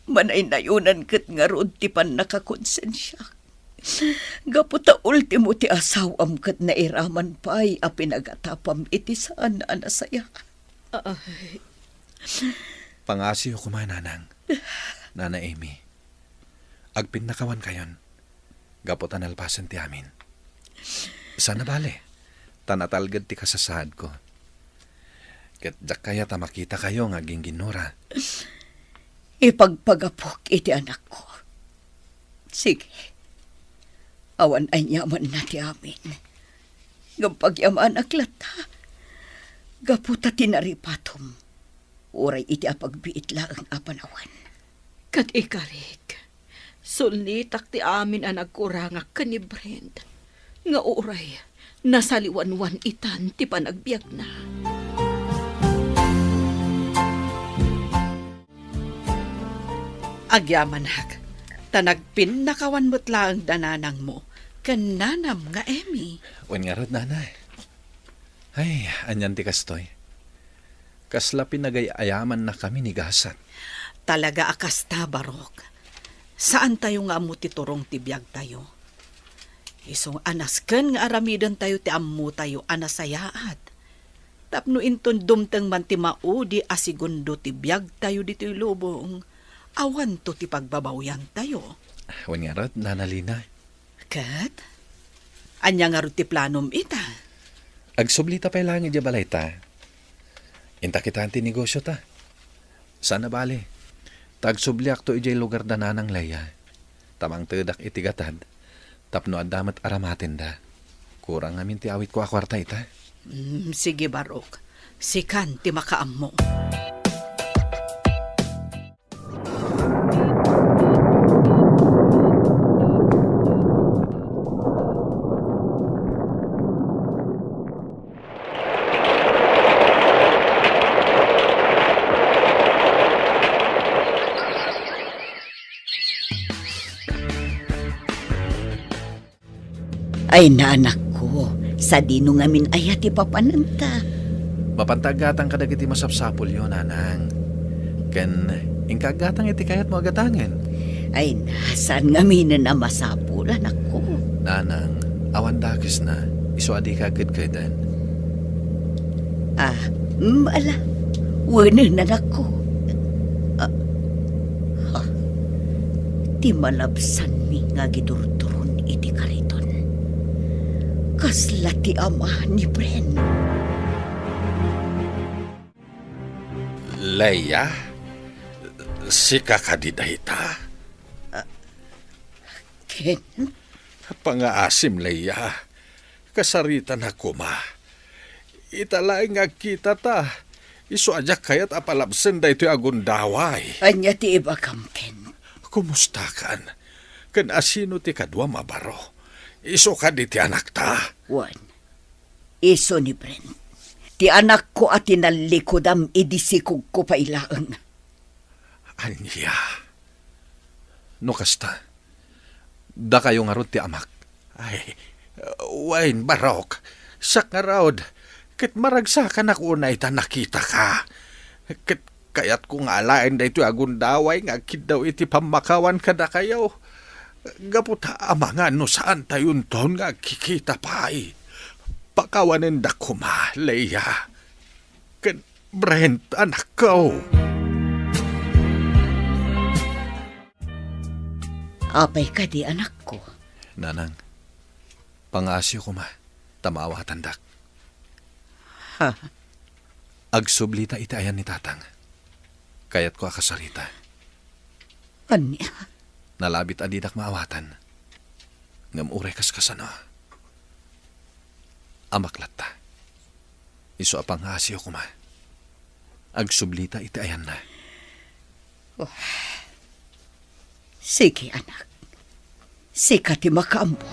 Manay nayunan kat nga rod ti pan nakakonsensya. Gaputa ultimo ti asawam kat nairaman pa'y a pinagatapam iti saan na anasaya.
Pangasiyo ko man, nanang. Nana Amy. Agpin nakawan kayon. Gaputan alpasan ti amin. Sana bale. Tanatalgad ti kasasahad ko. Ket jak kaya ta makita kayo nga ginginura.
Ipagpagapok iti anak ko. Sige. Awan ay yaman na ti amin. Gampagyaman aklata. Gaputa tinaripatom. Uray iti apagbiit laang apanawan.
Kat ikarik, sulitak ti amin ang nagkurangak ka ni Brent. Nga uray, nasaliwanwan itan ti panagbiag na. Agyaman hak, tanagpin nakawan mo't lang dananang mo, kananam nga Emmy.
Wen nga rod, nanay. Ay, anyan ti kastoy. Kasla pinagayayaman na kami ni Gasat.
Talaga akasta, Barok. Saan tayo nga mo titurong tibiyag tayo? Isong anasken nga aramidan tayo ti ammo tayo anasayaat. Tapno inton dumteng man ti maudi asigundo tibiyag tayo dito lubong. Awan to ti pagbabawyan tayo.
Wen nga rod, nanalina.
Kat? Anya nga ro ti planom ita?
Agsublita pa lang ija balay ta. Inta kita ti negosyo ta. Sana bali. Tagsubliak to ijay lugar da nanang laya. Tamang tedak itigatad. Tapno adamat aramatin da. Kurang amin ti awit ko akwarta ita.
Sige, Barok. Sikan ti makaam mo.
Ay naanak ko, sa dino ngamin ayat ipapananta.
Mapantagatang kadagiti masapsapol yun, nanang. Ken, ingkagatang iti kayat mo agatangan.
Ay nasaan ngamin na masapul, anak ko.
Nanang, awan dakis na. Iso adi ka kagad.
Ala, wanan anak ko. Ti malabsan mi nga gidurturon iti kariton. Kasla ti ama ni Bren.
Leia, si kakadidahita.
Ken,
Pangaasim, Leia. Kasaritan ako, ma. Italay nga kita ta. Iso ajak kayat apalabsen da ito agundaway.
anya ti iba kam, Ken.
Kumusta kan? Kan asino ti kadwa mabaro? Iso ka di ti anak ta?
Wan, iso ni Bren. Ti anak ko at tinalikodam idisikog ko pa ilaang.
Anya. No kasta. Da kayo nga ron ti amak.
Ay, wain barok. Sak nga raod. Ket maragsakan ako na ita nakita ka. Ket kayat kung alain da ito agundaway nga kid daw iti pamakawan kada kayo. Gaputa ama nga no saan tayon ton nga kikita pa'y. Pakawanin da kuma, Leia. Ken Brent, anak ko.
Apay ka di anak ko.
Nanang, pangasyo ko ma. Tamawa tandak.
Ha?
Agsublita iti ayan ni tatang. Kayat ko akasarita.
Anya?
Nalabit adidak maawatan. Ngamuray kas kasano. Amaklat ta. Iso apang asyo ko ma. Agsublita iti ayan na.
Sige anak. Sika ti makaambo.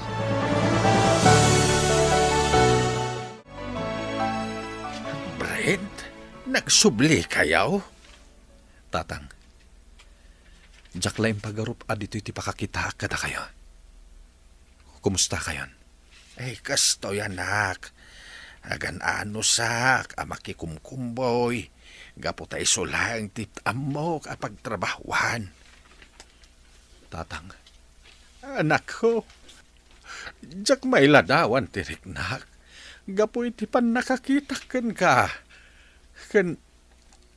Client? Nagsubli kayaw?
Tatang, jak laing pagarup adito iti pakakita kada kayo. Kumusta kayon?
Ay, kastoy anak. Agan ano sak, amakikumkumboy. Gapo tayo sulang tit amok apagtrabahuan.
Tatang,
Anak ko, jak may ladawan tiriknak. Gapo iti pan nakakita ken ka. Ken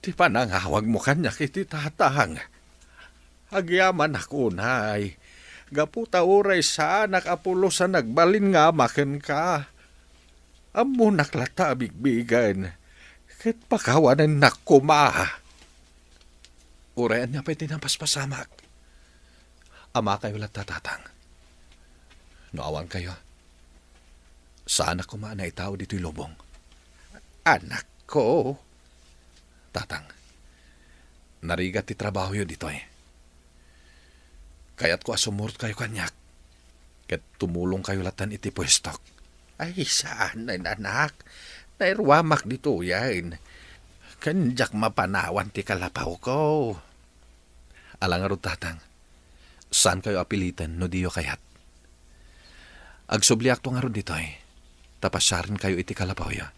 ti panangawag mo kanya kiti tatang. Agyaman ako nay. Gapo tauray sa anak apulo sa nagbalin nga maken ka. Amo naklata bigbigan. Ket pakawanan nakuma.
urayan niya pa'y tinapaspasamak. Ama kayo lang tatatang. Noawan kayo. Saan ako maana itao dito'y lubong?
Anak ko.
Tatang, narigat ti trabaho yun dito eh. Kaya't ko asumurot kayo kanyak. Ket tumulong kayo latan iti pwestok.
Ay, saan na anak? Nairwamak dito yan. Kanjak mapanawan ti kalapaw ko.
Alang tatang, saan kayo apilitan no diyo kayat? Agsubliak to nga ron dito eh. Tapasyarin kayo iti kalapaw ya.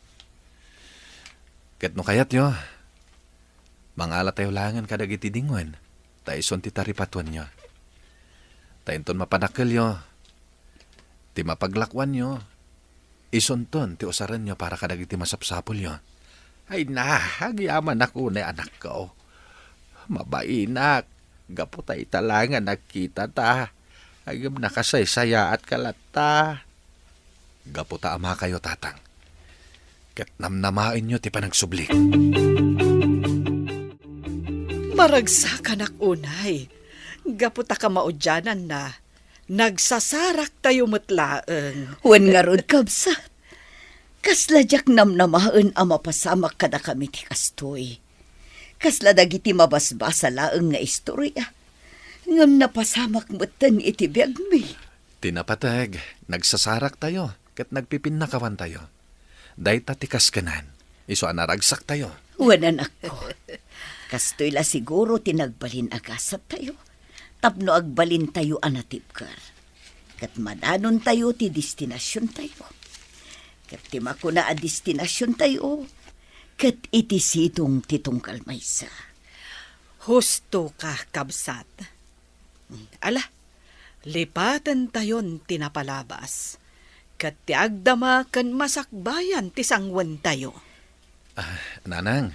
Ket no kayat yo, mangala tayo langan kadag iti dingwan, taison ti taripatuan nyo. Tainton mapanakil yo, ti mapaglakwan nyo, isonton ti usaran nyo para kadag iti masapsapol yo.
Ay na, agyaman ako na anak ko. Mabainak, gapo tayo talangan nagkita ta. Agam nakasaysaya at kalata.
Gapo ta ama kayo tatang. Ket namnamain nyo ti panagsublik.
Maragsakan ak unay. Gaputa ka maudyanan na. Nagsasarak tayo matlaeng.
Wen nga rod kabsat. Kasladyak namnamaen ang mapasamak kada kami ti kastoy. Kasla dagiti mabasbasa laeng nga istorya. Ngam napasamak mutan iti biyag mi.
Tinapateg, nagsasarak tayo, ket nagpipinakawan tayo. Day tatikas kanan, iso anaragsak tayo.
Wen anak ko. Kastoy la siguro tinagbalin agasat tayo. Tapno agbalin tayo anatipkar. Kat madanon tayo ti destinasyon tayo. Kat ti makuna a destinasyon tayo. Kat iti sitong titong kalmaysa.
Husto ka, kabsat. Ala, lipatan tayon tinapalabas. Kat ti agdama kan masakbayan ti sangwan tayo.
Nanang,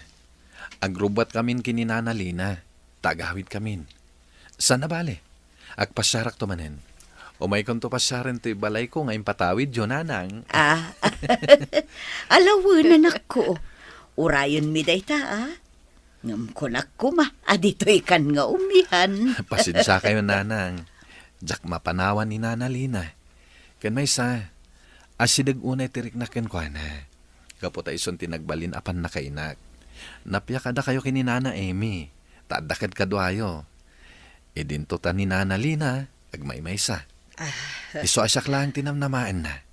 agrubat kamin kininanalina, tagawid kamin. Sana bale, agpasyarak to manen. Umay kon to pasyaran to balay ko ngayon patawid yo nanang.
Alawan anak ko. Urayon mi day ta Ngam ko nakuma, adito'y kan nga umihan.
Pasensya kayo nanang. Jak mapanawan ni nanalina. Ken may sa, asidag unay tiriknaken ko na. Kapot ay ison tinagbalin apan nakainak. Napya kada kayo kini Nana Amy. Tadakad kadwayo. Idinto ta ni Nana Lina, agmay sa. Iso asyak lang tinamnamaan na.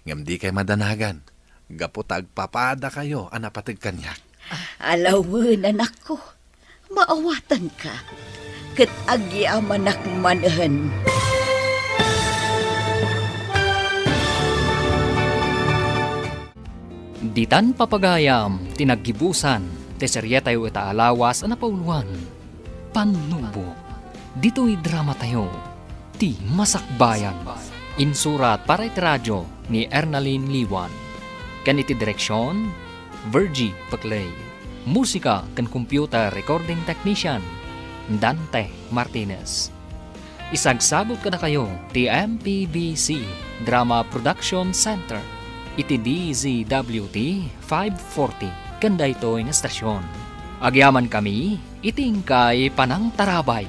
Ngam di kay madanagan. Gapot agpapada kayo, anapatag kanyak.
Alawan anak ko, maawatan ka. Kat agyaman manahan.
Ditan papagayam, tinaggibusan, teserye tayo ita alawas na pauluan. Panubo, dito'y drama tayo, ti Masakbayan. Insurat para iti radyo ni Ernaline Liwan. Kan iti direksyon, Virgie Paclay. Musika kan computer recording technician, Dante Martinez. Isagsagot ka na kayo, ti MPBC Drama Production Center. Iti DZWT 540 kanda ito na stasyon. Agyaman kami, iting kay Panang Tarabay.